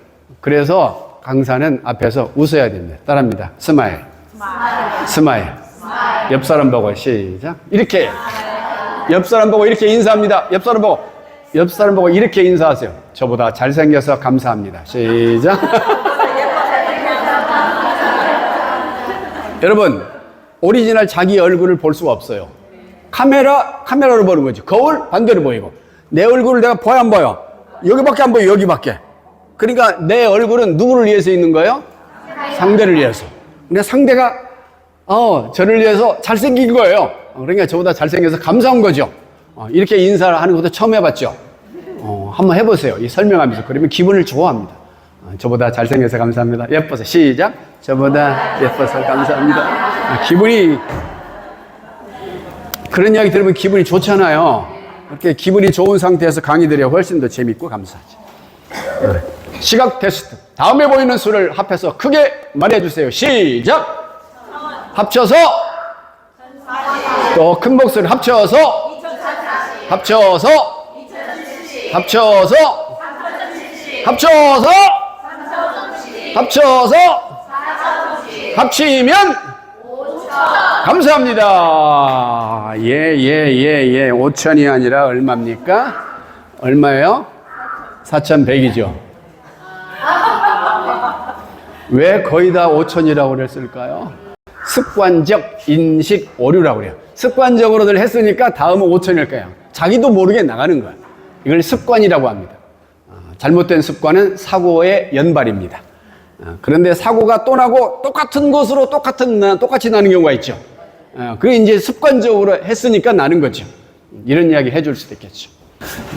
그래서 강사는 앞에서 웃어야 됩니다. 따라합니다. 스마일. 스마일. 옆 사람 보고 시작. 이렇게. 옆 사람 보고 이렇게 인사합니다. 옆 사람 보고 이렇게 인사하세요. 저보다 잘생겨서 감사합니다. 시작. 여러분, 오리지널 자기 얼굴을 볼 수가 없어요. 카메라로 보는 거지. 거울 반대로 보이고. 내 얼굴을 내가 보여 안 보여? 여기밖에 안 보여, 여기밖에. 그러니까 내 얼굴은 누구를 위해서 있는 거예요? 상대를 위해서. 근데 상대가 저를 위해서 잘생긴 거예요. 그러니까 저보다 잘생겨서 감사한 거죠. 이렇게 인사를 하는 것도 처음 해봤죠. 한번 해보세요. 이 설명하면서. 그러면 기분을 좋아합니다. 저보다 잘생겨서 감사합니다. 예뻐서 시작. 저보다 예뻐서 감사합니다. 기분이 그런 이야기 들으면 기분이 좋잖아요. 이렇게 기분이 좋은 상태에서 강의 들이 훨씬 더 재밌고 감사하지. 시각 테스트. 다음에 보이는 수를 합해서 크게 말해주세요. 시작. 합쳐서 또 큰 목소리 합쳐서 합치면 감사합니다. 예. 5천이 아니라 얼마입니까? 얼마예요? 4,100이죠. 왜 거의 다 5천이라고 그랬을까요? 습관적 인식 오류라고 그래요. 습관적으로들 했으니까 다음은 5천일 거예요. 자기도 모르게 나가는 거예요. 이걸 습관이라고 합니다. 잘못된 습관은 사고의 연발입니다. 그런데 사고가 또 나고 똑같은 것으로 똑같이 나는 경우가 있죠. 그게 이제 습관적으로 했으니까 나는 거죠. 이런 이야기 해줄 수도 있겠죠.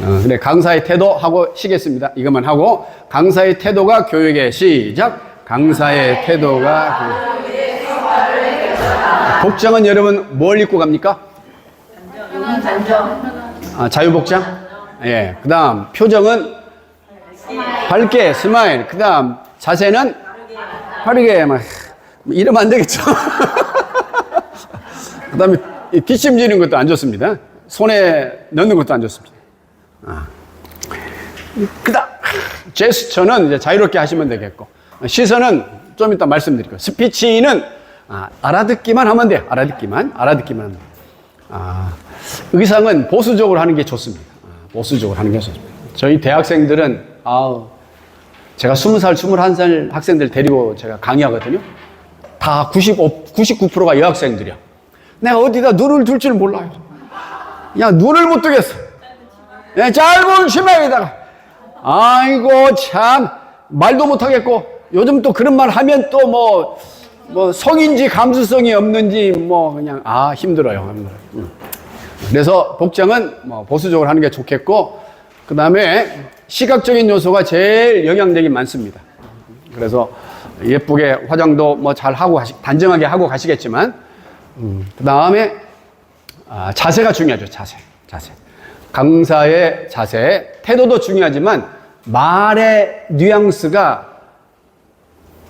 근데 강사의 태도 하고 쉬겠습니다. 이것만 하고 강사의 태도가 교육의 시작. 강사의 태도가 복장은 여러분 뭘 입고 갑니까? 자유복장? 예. 그 다음 표정은 밝게 스마일. 그 다음 자세는 빠르게 막 이러면 안 되겠죠. 그 다음에 뒷심지는 것도 안 좋습니다. 손에 넣는 것도 안 좋습니다. 그다음 제스처는 이제 자유롭게 하시면 되겠고, 시선은 좀 이따 말씀드릴게요. 스피치는 알아듣기만 하면 돼요. 알아듣기만 하면 돼요. 의상은 보수적으로 하는 게 좋습니다. 보수적으로 하는 게 좋습니다. 저희 대학생들은 제가 20살, 21살 학생들 데리고 제가 강의하거든요. 다 99%가 여학생들이야. 내가 어디다 눈을 둘 줄 몰라요. 야, 눈을 못 뜨겠어. 짧은 치마에다가. 아이고, 참. 말도 못 하겠고, 요즘 또 그런 말 하면 또 뭐 성인지 감수성이 없는지 그냥, 힘들어요. 그래서 복장은 보수적으로 하는 게 좋겠고, 그 다음에 시각적인 요소가 제일 영향력이 많습니다. 그래서 예쁘게 화장도 잘 하고 단정하게 하고 가시겠지만, 그 다음에 자세가 중요하죠. 자세. 강사의 자세, 태도도 중요하지만 말의 뉘앙스가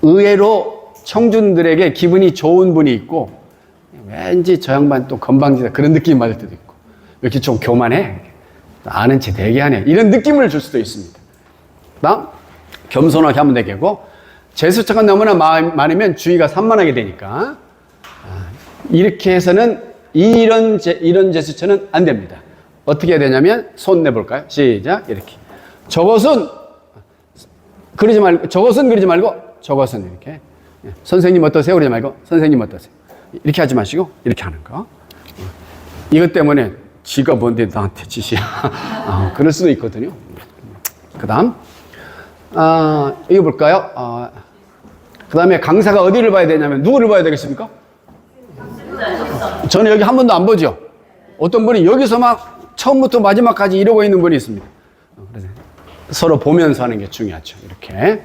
의외로 청중들에게 기분이 좋은 분이 있고, 왠지 저 양반 또 건방지다 그런 느낌이 받을 때도 있고, 왜 이렇게 좀 교만해? 아는 체 되게 하네. 이런 느낌을 줄 수도 있습니다. 그다음 겸손하게 하면 되겠고, 제스처가 너무나 많으면 주의가 산만하게 되니까 이렇게 해서는 이런 제스처는 안 됩니다. 어떻게 해야 되냐면 손 내볼까요? 시작. 이렇게. 저것은 그러지 말고 저것은 이렇게. 선생님 어떠세요? 그러지 말고 선생님 어떠세요? 이렇게 하지 마시고 이렇게 하는 거. 이것 때문에 지가 뭔데 나한테 지시야. 그럴 수도 있거든요. 그 다음 이거 볼까요? 그 다음에 강사가 어디를 봐야 되냐면 누구를 봐야 되겠습니까? 저는 여기 한 번도 안 보죠. 어떤 분이 여기서 막 처음부터 마지막까지 이러고 있는 분이 있습니다. 서로 보면서 하는 게 중요하죠. 이렇게.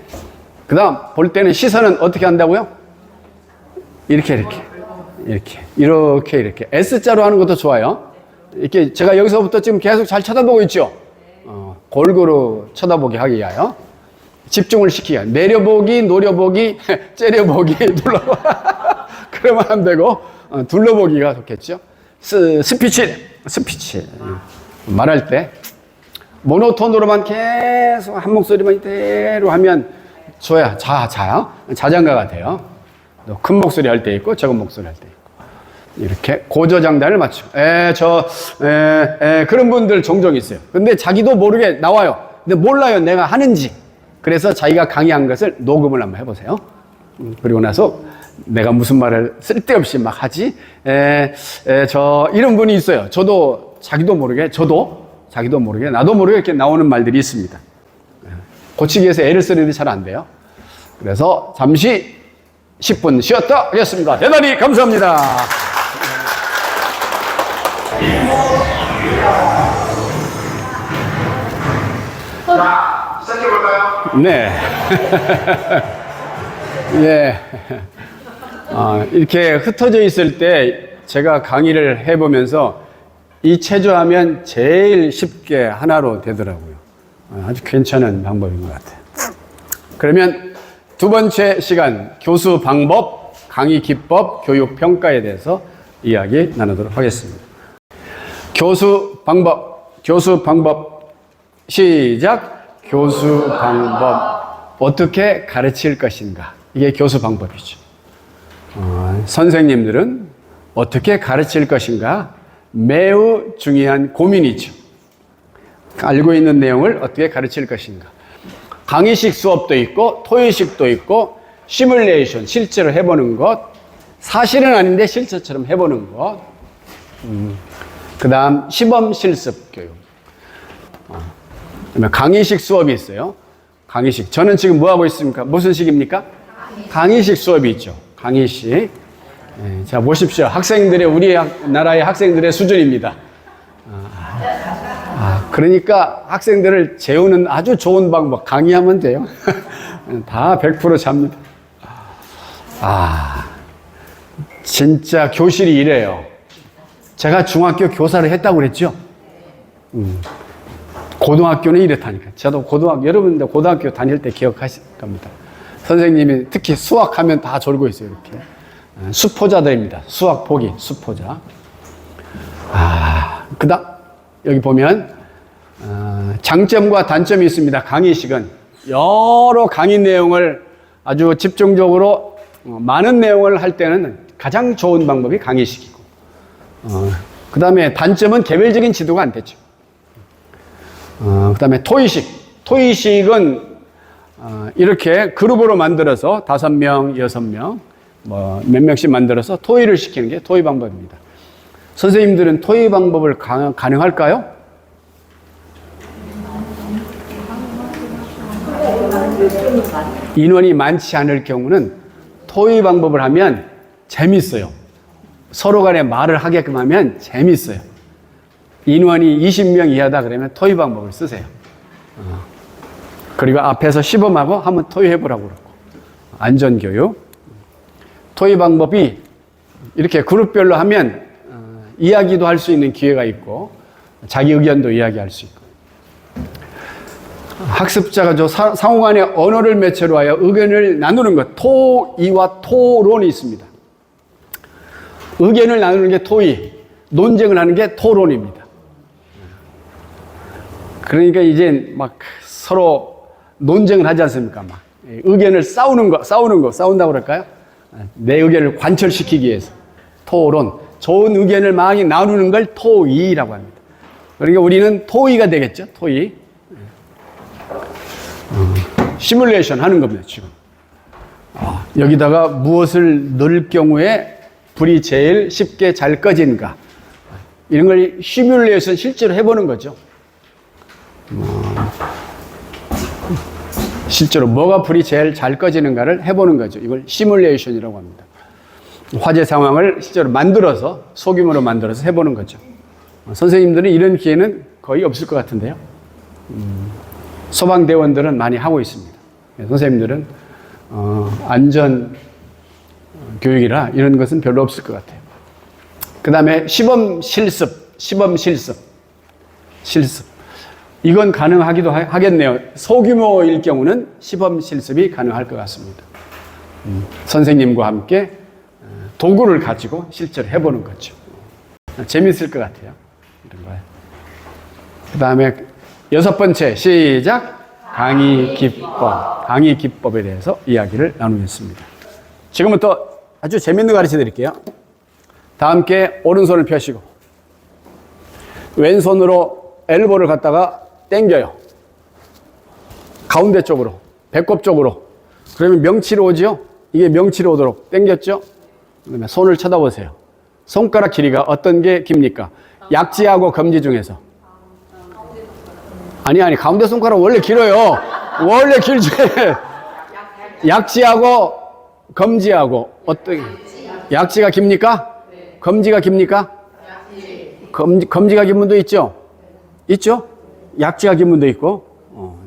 그 다음 볼 때는 시선은 어떻게 한다고요? 이렇게 S자로 하는 것도 좋아요. 이렇게 제가 여기서부터 지금 계속 잘 쳐다보고 있죠. 골고루 쳐다보게 하기 위하여 집중을 시키기 위하여 내려보기, 노려보기, 째려보기, 둘러보기 그러면 안 되고 둘러보기가 좋겠죠. 스피치 말할 때 모노톤으로만 계속 한 목소리만 이대로 하면 줘야 자장가가 돼요. 큰 목소리 할 때 있고 적은 목소리 할 때 있고 이렇게 고저장단을 맞추고 그런 분들 종종 있어요. 근데 자기도 모르게 나와요. 근데 몰라요, 내가 하는지. 그래서 자기가 강의한 것을 녹음을 한번 해보세요. 그리고 나서 내가 무슨 말을 쓸데없이 막 하지? 이런 분이 있어요. 자기도 모르게 나도 모르게 이렇게 나오는 말들이 있습니다. 고치기 위해서 애를 쓰는데 잘 안 돼요. 그래서 잠시 10분 쉬었다 하겠습니다. 대단히 감사합니다. 자, 시작해볼까요? 네. 예. 이렇게 흩어져 있을 때 제가 강의를 해보면서 이 체조하면 제일 쉽게 하나로 되더라고요. 아주 괜찮은 방법인 것 같아요. 그러면 두 번째 시간 교수 방법, 강의 기법, 교육 평가에 대해서 이야기 나누도록 하겠습니다. 교수 방법 시작. 교수 방법 어떻게 가르칠 것인가, 이게 교수 방법이죠. 선생님들은 어떻게 가르칠 것인가 매우 중요한 고민이죠. 알고 있는 내용을 어떻게 가르칠 것인가. 강의식 수업도 있고 토의식도 있고 시뮬레이션, 실제로 해보는 것, 사실은 아닌데 실제처럼 해보는 것, 그 다음 시범 실습 교육. 강의식 수업이 있어요. 강의식. 저는 지금 뭐 하고 있습니까? 무슨 식입니까? 강의식 수업이 있죠. 강의식. 자, 보십시오. 우리 나라의 학생들의 수준입니다. 그러니까 학생들을 재우는 아주 좋은 방법, 강의하면 돼요. 다 100% 잡니다. 진짜 교실이 이래요. 제가 중학교 교사를 했다고 그랬죠? 고등학교는 이렇다니까. 저도 여러분들 고등학교 다닐 때 기억하실 겁니다. 선생님이 특히 수학하면 다 졸고 있어요, 이렇게. 수포자들입니다. 수학 포기, 수포자. 여기 보면, 장점과 단점이 있습니다. 강의식은. 여러 강의 내용을 아주 집중적으로 많은 내용을 할 때는 가장 좋은 방법이 강의식이고, 그 다음에 단점은 개별적인 지도가 안 되죠. 그 다음에 토의식. 토의식은 이렇게 그룹으로 만들어서 5명, 6명, 몇 명씩 만들어서 토의를 시키는 게 토의 방법입니다. 선생님들은 토의 방법을 가능할까요? 인원이 많지 않을 경우는 토의 방법을 하면 재밌어요. 서로 간에 말을 하게끔 하면 재밌어요. 인원이 20명 이하다 그러면 토의 방법을 쓰세요. 그리고 앞에서 시범하고 한번 토의해보라고 그러고. 안전교육. 토의 방법이 이렇게 그룹별로 하면 이야기도 할 수 있는 기회가 있고 자기 의견도 이야기할 수 있고, 학습자가 상호 간의 언어를 매체로 하여 의견을 나누는 것, 토의와 토론이 있습니다. 의견을 나누는 게 토의, 논쟁을 하는 게 토론입니다. 그러니까 이제 막 서로 논쟁을 하지 않습니까? 막 의견을 싸운다고 그럴까요? 내 의견을 관철시키기 위해서 토론, 좋은 의견을 많이 나누는 걸 토의라고 합니다. 그러니까 우리는 토의가 되겠죠, 토의. 시뮬레이션 하는 겁니다, 지금. 여기다가 무엇을 넣을 경우에 불이 제일 쉽게 잘 꺼진가. 이런 걸 시뮬레이션 실제로 해보는 거죠. 실제로 뭐가 불이 제일 잘 꺼지는가를 해보는 거죠. 이걸 시뮬레이션이라고 합니다. 화재 상황을 실제로 만들어서, 소규모로 만들어서 해보는 거죠. 선생님들은 이런 기회는 거의 없을 것 같은데요. 소방대원들은 많이 하고 있습니다. 선생님들은 안전 교육이라 이런 것은 별로 없을 것 같아요. 그 다음에 시범 실습. 이건 가능하기도 하겠네요. 소규모일 경우는 시범 실습이 가능할 것 같습니다. 선생님과 함께 도구를 가지고 실제로 해보는 거죠. 재밌을 것 같아요. 이런 거예요. 그 다음에 6번째, 시작. 강의 기법. 강의 기법에 대해서 이야기를 나누겠습니다. 지금부터 아주 재밌는 거 가르쳐 드릴게요. 다 함께 오른손을 펴시고, 왼손으로 엘보를 갖다가 당겨요. 가운데 쪽으로, 배꼽 쪽으로. 그러면 명치로 오죠? 이게 명치로 오도록 당겼죠? 그다음에 손을 쳐다보세요. 손가락 길이가 어떤 게 깁니까? 약지하고 검지 중에서. 아니, 가운데 손가락 원래 길어요. 원래 길지. 약지하고 검지하고 어떤, 약지가 깁니까? 검지가 깁니까? 검지가 긴 분도 있죠? 있죠? 약지가 긴 분도 있고.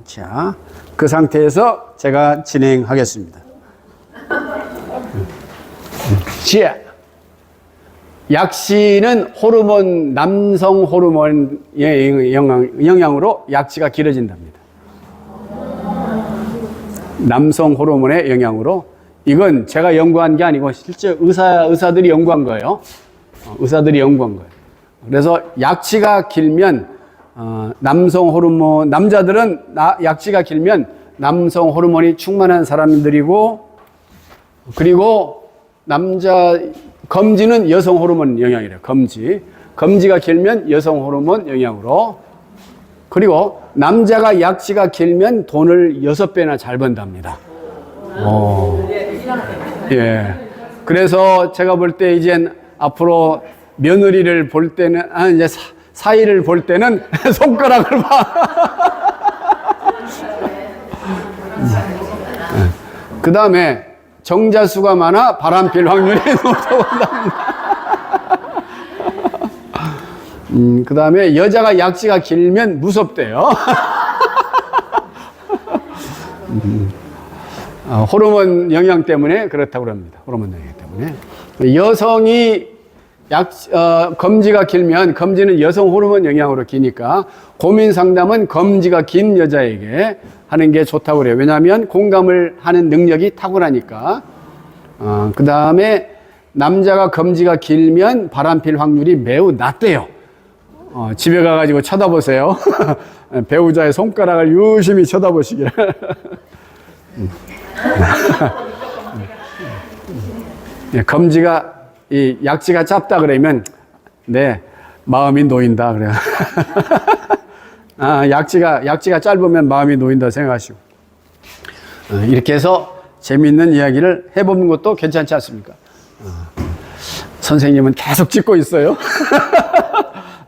자, 그 상태에서 제가 진행하겠습니다. 자, 약시는 호르몬, 남성 호르몬의 영향으로 약지가 길어진답니다. 남성 호르몬의 영향으로. 이건 제가 연구한 게 아니고 실제 의사들이 연구한 거예요. 의사들이 연구한 거예요. 그래서 약지가 길면 남성 호르몬, 남자들은 약지가 길면 남성 호르몬이 충만한 사람들이고, 그리고 검지는 여성 호르몬 영향이래요. 검지가 길면 여성 호르몬 영향으로. 그리고 남자가 약지가 길면 돈을 6배나 잘 번답니다. 예. 그래서 제가 볼 때 이젠 앞으로 며느리를 볼 때는, 이제 사이를 볼 때는 손가락을 봐. 그 다음에 정자수가 많아 바람필 확률이 높다고 한답니다. 그 다음에 여자가 약지가 길면 무섭대요. 호르몬 영향 때문에 그렇다고 합니다. 호르몬 영향 때문에. 여성이 검지가 길면, 검지는 여성 호르몬 영향으로 기니까 고민 상담은 검지가 긴 여자에게 하는 게 좋다고 그래요. 왜냐하면 공감을 하는 능력이 탁월하니까. 그 다음에 남자가 검지가 길면 바람필 확률이 매우 낮대요. 집에 가가지고 쳐다보세요. 배우자의 손가락을 유심히 쳐다보시길. 검지가, 이 약지가 짧다 그러면, 네, 마음이 놓인다. 그래요. 약지가 짧으면 마음이 놓인다 생각하시고. 이렇게 해서 재미있는 이야기를 해보는 것도 괜찮지 않습니까? 선생님은 계속 찍고 있어요.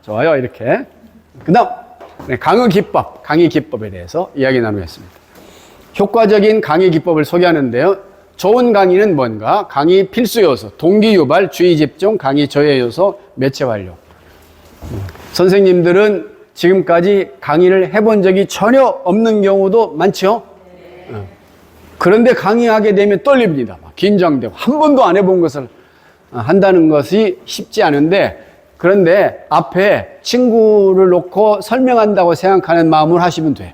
좋아요, 이렇게. 그 다음, 강의 기법에 대해서 이야기 나누겠습니다. 효과적인 강의 기법을 소개하는데요. 좋은 강의는 뭔가? 강의 필수 요소, 동기 유발, 주의 집중, 강의 저해 요소, 매체 완료. 선생님들은 지금까지 강의를 해본 적이 전혀 없는 경우도 많죠? 그런데 강의하게 되면 떨립니다. 긴장되고 한 번도 안 해본 것을 한다는 것이 쉽지 않은데, 그런데 앞에 친구를 놓고 설명한다고 생각하는 마음을 하시면 돼요.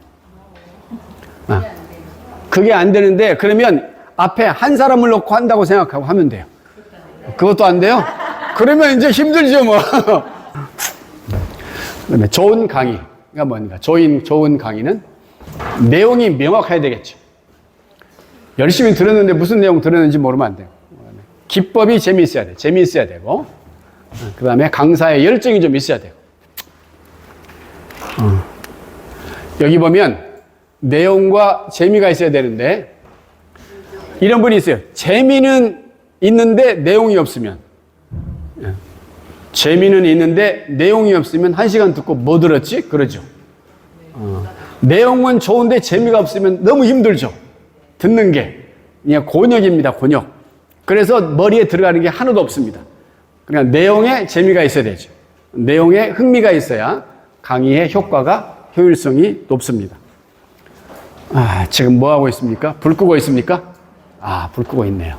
그게 안 되는데, 그러면 앞에 한 사람을 놓고 한다고 생각하고 하면 돼요. 그것도 안 돼요? 그러면 이제 힘들죠, 뭐. 그다음에 좋은 강의가 뭔가? 좋은 강의는 내용이 명확해야 되겠죠. 열심히 들었는데 무슨 내용 들었는지 모르면 안 돼요. 기법이 재미있어야 돼. 재미있어야 되고, 그 다음에 강사의 열정이 좀 있어야 돼요. 여기 보면 내용과 재미가 있어야 되는데, 이런 분이 있어요. 재미는 있는데 내용이 없으면, 재미는 있는데 내용이 없으면 1시간 듣고 뭐 들었지? 그러죠. 내용은 좋은데 재미가 없으면 너무 힘들죠. 듣는 게 그냥 곤욕입니다. 곤욕. 그래서 머리에 들어가는 게 하나도 없습니다. 그러니까 내용에 재미가 있어야 되죠. 내용에 흥미가 있어야 강의의 효과가, 효율성이 높습니다. 지금 뭐 하고 있습니까? 불 끄고 있습니까? 불 끄고 있네요.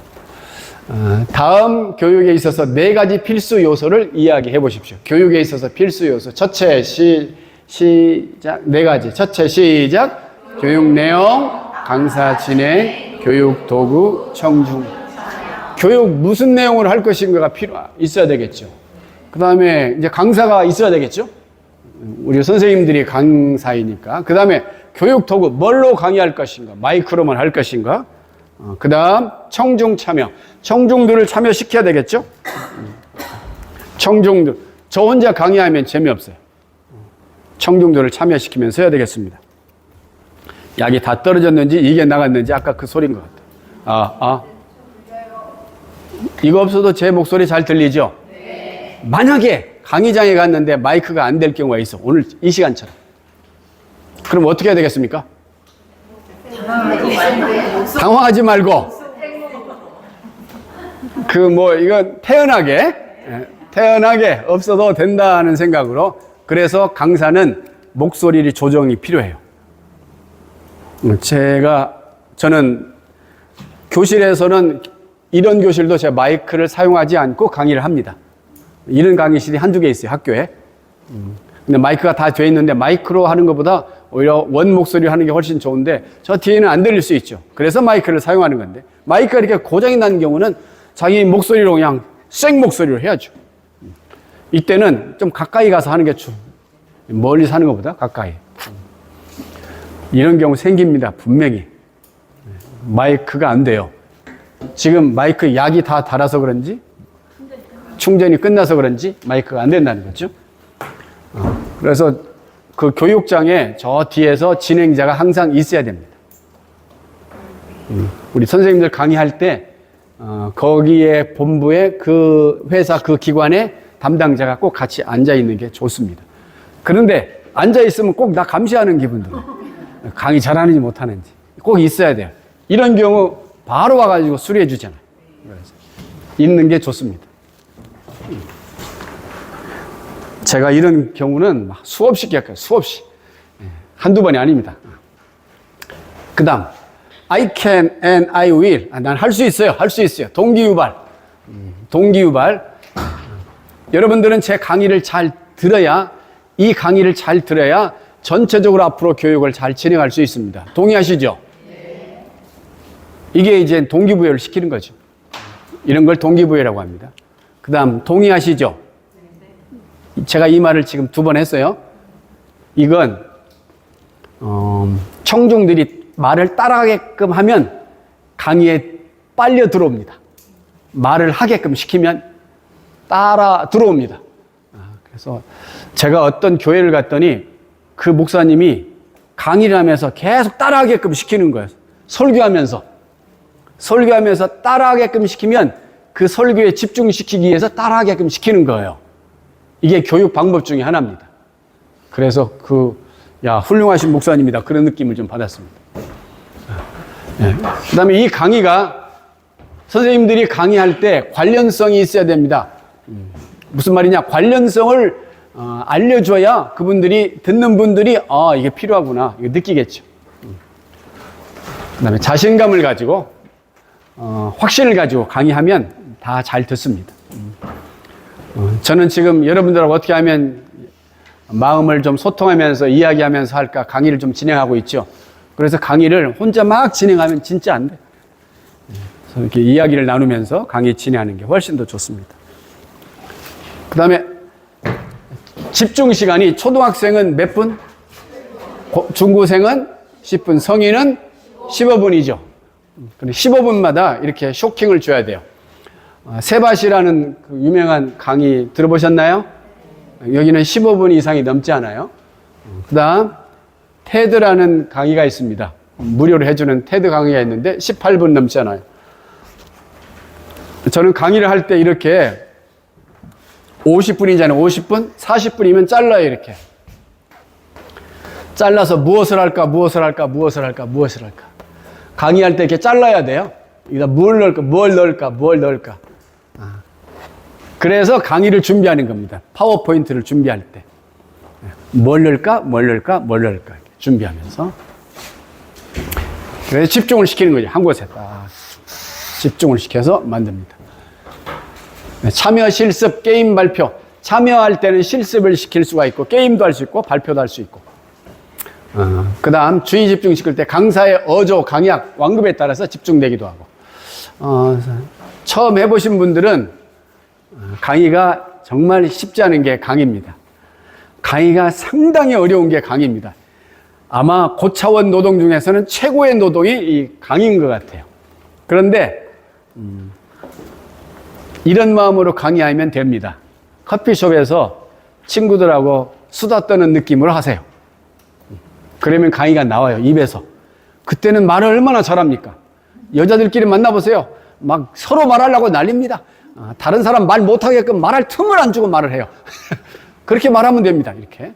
다음 교육에 있어서 4가지 필수 요소를 이야기해 보십시오. 교육에 있어서 필수 요소. 첫째, 시작. 4가지. 첫째, 시작. 교육 내용, 강사 진행, 교육 도구, 청중. 교육 무슨 내용을 할 것인가가 있어야 되겠죠. 그 다음에 이제 강사가 있어야 되겠죠. 우리 선생님들이 강사이니까. 그 다음에 교육 도구, 뭘로 강의할 것인가? 마이크로만 할 것인가? 그 다음 청중 참여. 청중들을 참여시켜야 되겠죠. 청중들. 저 혼자 강의하면 재미없어요. 청중들을 참여시키면서 해야 되겠습니다. 약이 다 떨어졌는지 이게 나갔는지 아까 그 소리인 것 같아요. 이거 없어도 제 목소리 잘 들리죠? 네. 만약에 강의장에 갔는데 마이크가 안 될 경우가 있어. 오늘 이 시간처럼. 그럼 어떻게 해야 되겠습니까? 당황하지 말고. 이건 태연하게 없어도 된다는 생각으로. 그래서 강사는 목소리 조정이 필요해요. 저는 교실에서는 이런 교실도 제가 마이크를 사용하지 않고 강의를 합니다. 이런 강의실이 한두 개 있어요, 학교에. 근데 마이크가 다 돼 있는데 마이크로 하는 것보다 오히려 원 목소리로 하는 게 훨씬 좋은데 저 뒤에는 안 들릴 수 있죠. 그래서 마이크를 사용하는 건데, 마이크가 이렇게 고장이 나는 경우는 자기 목소리로 그냥 생 목소리로 해야죠. 이때는 좀 가까이 가서 하는 게 멀리서 하는 것보다 가까이. 이런 경우 생깁니다, 분명히. 마이크가 안 돼요. 지금 마이크 약이 다 달아서 그런지, 충전이 끝나서 그런지 마이크가 안 된다는 거죠. 그래서 그 교육장에 저 뒤에서 진행자가 항상 있어야 됩니다. 우리 선생님들 강의할 때 거기에 본부에 그 회사 그 기관의 담당자가 꼭 같이 앉아 있는 게 좋습니다. 그런데 앉아 있으면 꼭 나 감시하는 기분 들어요. 강의 잘하는지 못하는지 꼭 있어야 돼요. 이런 경우 바로 와가지고 수리해 주잖아요. 그래서 있는 게 좋습니다. 제가 이런 경우는 수없이 겪어요. 수없이. 한두 번이 아닙니다. 그 다음 I can and I will. 난 할 수 있어요. 할 수 있어요. 동기유발. 동기유발. 여러분들은 제 강의를 잘 들어야, 이 강의를 잘 들어야 전체적으로 앞으로 교육을 잘 진행할 수 있습니다. 동의하시죠? 네. 이게 이제 동기부여를 시키는 거죠. 이런 걸 동기부여라고 합니다. 그 다음 동의하시죠? 제가 이 말을 지금 2번 했어요. 이건 청중들이 말을 따라하게끔 하면 강의에 빨려 들어옵니다. 말을 하게끔 시키면 따라 들어옵니다. 그래서 제가 어떤 교회를 갔더니 그 목사님이 강의를 하면서 계속 따라하게끔 시키는 거예요. 설교하면서 따라하게끔 시키면 그 설교에 집중시키기 위해서 따라하게끔 시키는 거예요. 이게 교육 방법 중에 하나입니다. 그래서 훌륭하신 목사님이다. 그런 느낌을 좀 받았습니다. 그 다음에 이 강의가 선생님들이 강의할 때 관련성이 있어야 됩니다. 무슨 말이냐? 관련성을 알려줘야 그분들이, 듣는 분들이, 이게 필요하구나. 이거 느끼겠죠. 그 다음에 자신감을 가지고, 확신을 가지고 강의하면 다 잘 듣습니다. 저는 지금 여러분들하고 어떻게 하면 마음을 좀 소통하면서 이야기하면서 할까 강의를 좀 진행하고 있죠. 그래서 강의를 혼자 막 진행하면 진짜 안 돼. 그래서 이렇게 이야기를 나누면서 강의 진행하는 게 훨씬 더 좋습니다. 그 다음에 집중 시간이 초등학생은 몇 분? 중고생은 10분, 성인은 15분이죠. 15분마다 이렇게 쇼킹을 줘야 돼요. 세바시라는 그 유명한 강의 들어보셨나요? 여기는 15분 이상이 넘지 않아요. 그 다음 테드라는 강의가 있습니다. 무료로 해주는 테드 강의가 있는데 18분 넘지 않아요. 저는 강의를 할 때 이렇게 50분이잖아요. 50분? 40분이면 잘라요. 이렇게 잘라서 무엇을 할까 강의할 때 이렇게 잘라야 돼요. 여기다 뭘 넣을까. 그래서 강의를 준비하는 겁니다. 파워포인트를 준비할 때 뭘 넣을까 이렇게 준비하면서 그래서 집중을 시키는 거죠. 한 곳에 딱 집중을 시켜서 만듭니다. 참여, 실습, 게임, 발표. 참여할 때는 실습을 시킬 수가 있고 게임도 할 수 있고 발표도 할 수 있고 그 다음 주의 집중시킬 때 강사의 어조, 강약, 완급에 따라서 집중되기도 하고 처음 해보신 분들은 강의가 정말 쉽지 않은 게 강의입니다. 강의가 상당히 어려운 게 강의입니다. 아마 고차원 노동 중에서는 최고의 노동이 이 강의인 것 같아요. 그런데 이런 마음으로 강의하면 됩니다. 커피숍에서 친구들하고 수다 떠는 느낌으로 하세요. 그러면 강의가 나와요, 입에서. 그때는 말을 얼마나 잘합니까? 여자들끼리 만나보세요. 막 서로 말하려고 난립니다. 다른 사람 말 못하게끔 말할 틈을 안 주고 말을 해요. 그렇게 말하면 됩니다. 이렇게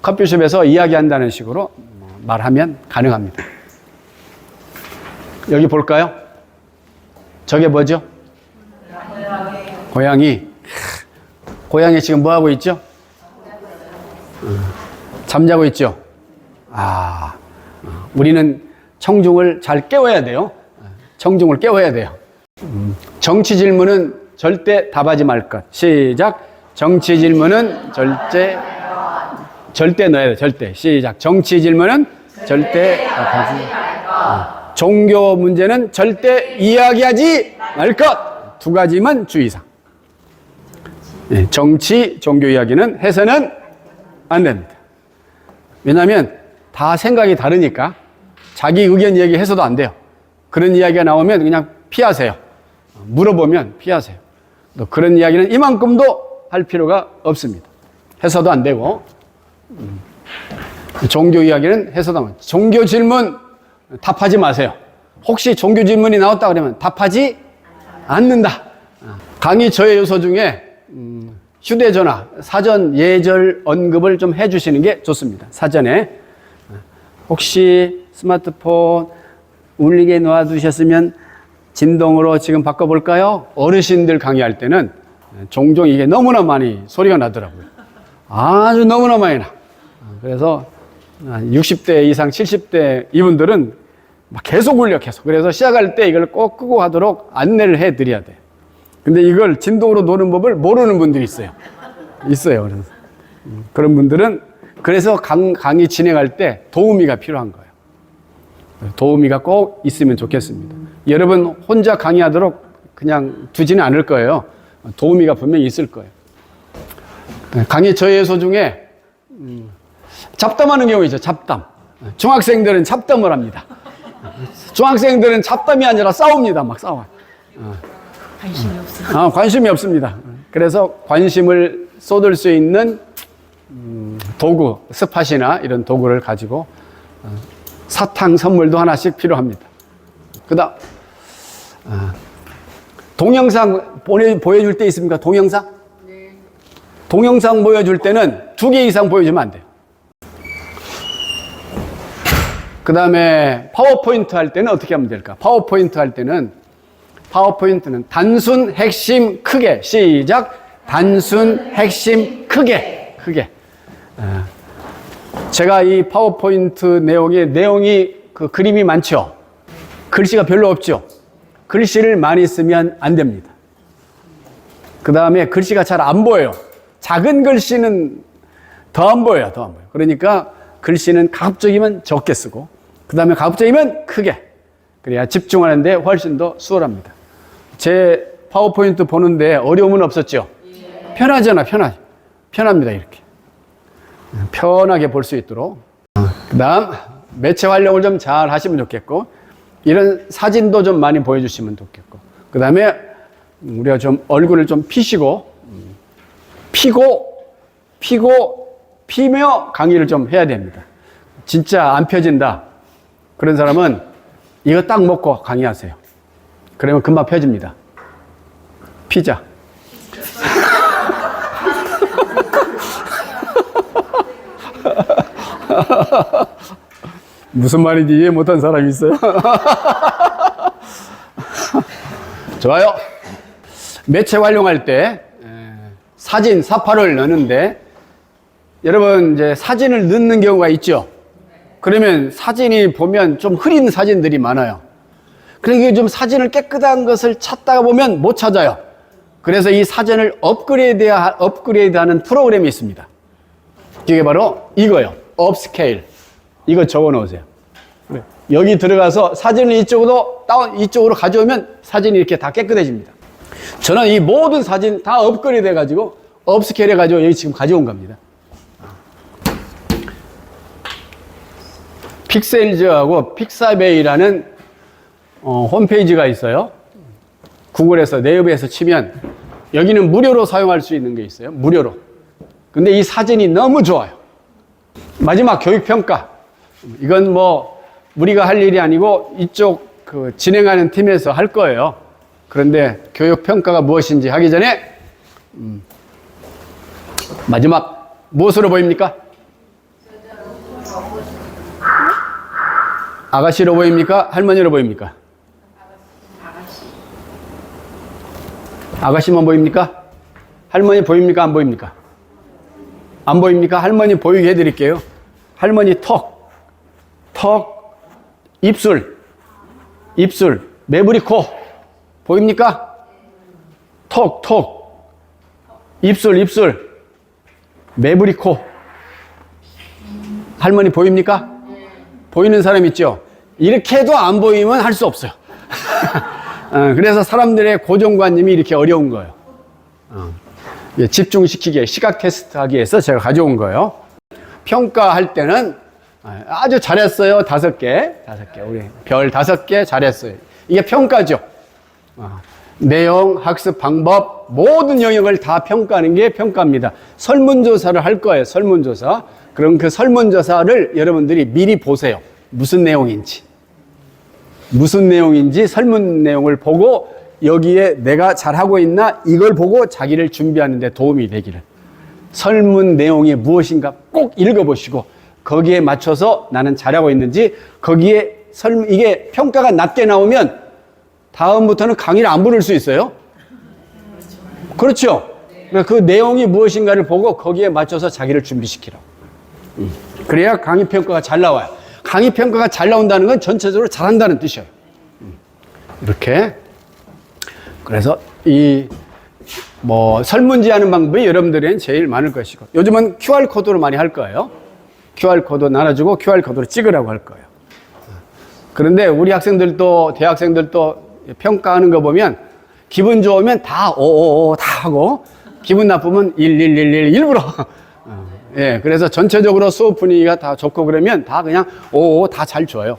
커피숍에서 이야기한다는 식으로 말하면 가능합니다. 여기 볼까요? 저게 뭐죠? 고양이. 고양이 지금 뭐 하고 있죠? 잠자고 있죠? 우리는 청중을 잘 깨워야 돼요. 청중을 깨워야 돼요. 정치 질문은 절대 답하지 말 것. 시작. 정치 질문은 절대 넣어야 돼. 절대. 시작. 정치 질문은 절대 답하지 말 것. 종교 문제는 절대 이야기하지 말 것. 2가지만 주의사항. 정치, 종교 이야기는 해서는 안 됩니다. 왜냐하면 다 생각이 다르니까 자기 의견 얘기해서도 안 돼요. 그런 이야기가 나오면 그냥 피하세요. 물어보면 피하세요. 또 그런 이야기는 이만큼도 할 필요가 없습니다. 해서도 안 되고 종교 이야기는 해서도 안 돼요. 종교 질문 답하지 마세요. 혹시 종교 질문이 나왔다 그러면 답하지 않는다. 강의 저의 요소 중에 휴대전화, 사전 예절 언급을 좀 해주시는 게 좋습니다. 사전에 혹시 스마트폰 울리게 놓아두셨으면 진동으로 지금 바꿔볼까요? 어르신들 강의할 때는 종종 이게 너무나 많이 소리가 나더라고요. 아주 너무나 많이 나. 그래서 60대 이상 70대 이분들은 막 계속 울려 계속. 그래서 시작할 때 이걸 꼭 끄고 하도록 안내를 해드려야 돼요. 근데 이걸 진동으로 노는 법을 모르는 분들이 있어요. 있어요. 그래서 그런 분들은 그래서 강의 진행할 때 도우미가 필요한 거예요. 도우미가 꼭 있으면 좋겠습니다. 여러분 혼자 강의하도록 그냥 두지는 않을 거예요. 도우미가 분명히 있을 거예요. 강의 저해소 중에 잡담하는 경우 있죠. 잡담. 중학생들은 잡담을 합니다. 중학생들은 잡담이 아니라 싸웁니다. 막 싸워요. 관심이 없어. 관심이 없습니다. 그래서 관심을 쏟을 수 있는 도구, 스팟이나 이런 도구를 가지고 사탕 선물도 하나씩 필요합니다. 그다음 동영상 보여줄 때 있습니까? 동영상? 네. 동영상 보여줄 때는 2개 이상 보여주면 안 돼요. 그 다음에 파워포인트 할 때는 어떻게 하면 될까? 파워포인트는 단순, 핵심, 크게. 시작. 단순, 핵심, 크게. 제가 이 파워포인트 내용이 그 그림이 많죠? 글씨가 별로 없죠? 글씨를 많이 쓰면 안 됩니다. 그 다음에 글씨가 잘 안 보여요. 작은 글씨는 더 안 보여요. 그러니까 글씨는 가급적이면 적게 쓰고, 그 다음에 가급적이면 크게. 그래야 집중하는데 훨씬 더 수월합니다. 제 파워포인트 보는데 어려움은 없었죠? 편하잖아, 편합니다, 이렇게. 편하게 볼 수 있도록. 그 다음, 매체 활용을 좀 잘 하시면 좋겠고, 이런 사진도 좀 많이 보여주시면 좋겠고, 그 다음에 우리가 좀 얼굴을 좀 피며 강의를 좀 해야 됩니다. 진짜 안 펴진다. 그런 사람은 이거 딱 먹고 강의하세요. 그러면 금방 펴집니다. 피자. 무슨 말인지 이해 못한 사람이 있어요? 좋아요. 매체 활용할 때 사진, 사파를 넣는데 여러분 이제 사진을 넣는 경우가 있죠. 그러면 사진이 보면 좀 흐린 사진들이 많아요. 그러니까 좀 사진을 깨끗한 것을 찾다가 보면 못 찾아요. 그래서 이 사진을 업그레이드하는 프로그램이 있습니다. 이게 바로 이거요. 업스케일. 이거 적어 놓으세요. 여기 들어가서 사진을 이쪽으로 가져오면 사진이 이렇게 다 깨끗해집니다. 저는 이 모든 사진 다 업그레이드 해가지고 업스케일 해가지고 여기 지금 가져온 겁니다. 픽셀즈하고 픽사베이라는 홈페이지가 있어요. 구글에서 네이버에서 치면 여기는 무료로 사용할 수 있는 게 있어요. 무료로. 근데 이 사진이 너무 좋아요. 마지막 교육평가. 이건 뭐 우리가 할 일이 아니고 이쪽 그 진행하는 팀에서 할 거예요. 그런데 교육평가가 무엇인지 하기 전에 마지막 무엇으로 보입니까? 아가씨로 보입니까? 할머니로 보입니까? 아가씨만 보입니까? 할머니 보입니까? 안 보입니까? 안 보입니까? 할머니 보이게 해드릴게요. 할머니 턱, 입술, 매부리 코 보입니까? 턱, 입술, 매부리 코. 할머니 보입니까? 보이는 사람 있죠? 이렇게 해도 안 보이면 할 수 없어요. 그래서 사람들의 고정관념이 이렇게 어려운 거예요. 집중시키기, 시각 테스트 하기 위해서 제가 가져온 거예요. 평가할 때는 아주 잘했어요. 5개. 우리 별 5개 잘했어요. 이게 평가죠. 내용, 학습 방법, 모든 영역을 다 평가하는 게 평가입니다. 설문조사를 할 거예요. 설문조사. 그럼 그 설문조사를 여러분들이 미리 보세요. 무슨 내용인지 설문 내용을 보고 여기에 내가 잘하고 있나 이걸 보고 자기를 준비하는 데 도움이 되기를. 설문 내용이 무엇인가 꼭 읽어보시고 거기에 맞춰서 나는 잘하고 있는지 거기에 이게 평가가 낮게 나오면 다음부터는 강의를 안 부를 수 있어요. 그렇죠? 그 내용이 무엇인가를 보고 거기에 맞춰서 자기를 준비시키라고. 그래야 강의 평가가 잘 나와요. 강의 평가가 잘 나온다는 건 전체적으로 잘한다는 뜻이에요. 이렇게. 그래서 설문지 하는 방법이 여러분들에겐 제일 많을 것이고, 요즘은 QR코드로 많이 할 거예요. QR코드 나눠주고 QR코드로 찍으라고 할 거예요. 그런데 우리 학생들도, 대학생들도 평가하는 거 보면 기분 좋으면 다 오오오 다 하고, 기분 나쁘면 1111 일부러. 예, 그래서 전체적으로 수업 분위기가 다 좋고 그러면 다 그냥 오오 다 잘 줘요.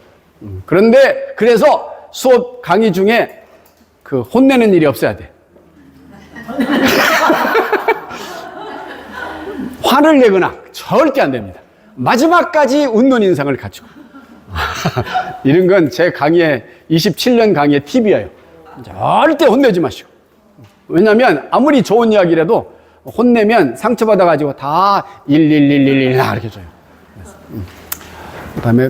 그런데 그래서 수업 강의 중에 그 혼내는 일이 없어야 돼. 화를 내거나 절대 안 됩니다. 마지막까지 웃는 인상을 갖추고. 이런 건 제 강의의 27년 강의의 팁이에요. 절대 혼내지 마시고. 왜냐하면 아무리 좋은 이야기라도 혼내면 상처받아가지고 다 1111 이렇게 줘요. 그 다음에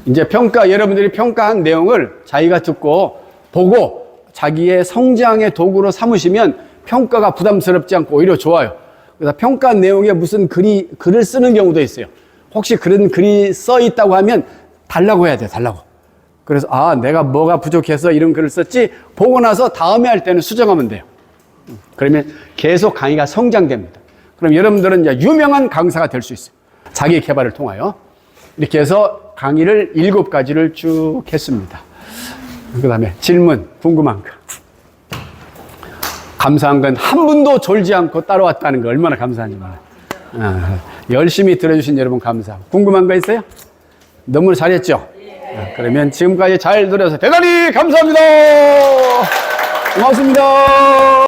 이제 평가, 여러분들이 평가한 내용을 자기가 듣고 보고 자기의 성장의 도구로 삼으시면 평가가 부담스럽지 않고 오히려 좋아요. 그래서 평가 내용에 무슨 글을 쓰는 경우도 있어요. 혹시 그런 글이 써 있다고 하면 달라고 해야 돼요, 달라고. 그래서, 내가 뭐가 부족해서 이런 글을 썼지, 보고 나서 다음에 할 때는 수정하면 돼요. 그러면 계속 강의가 성장됩니다. 그럼 여러분들은 이제 유명한 강사가 될 수 있어요. 자기 개발을 통하여. 이렇게 해서 강의를 7가지를 쭉 했습니다. 그 다음에 질문, 궁금한 거. 감사한 건 한 분도 졸지 않고 따라왔다는 거 얼마나 감사한지 몰라요. 열심히 들어주신 여러분 감사하고. 궁금한 거 있어요? 너무 잘했죠? 그러면 지금까지 잘 들어서 대단히 감사합니다. 고맙습니다.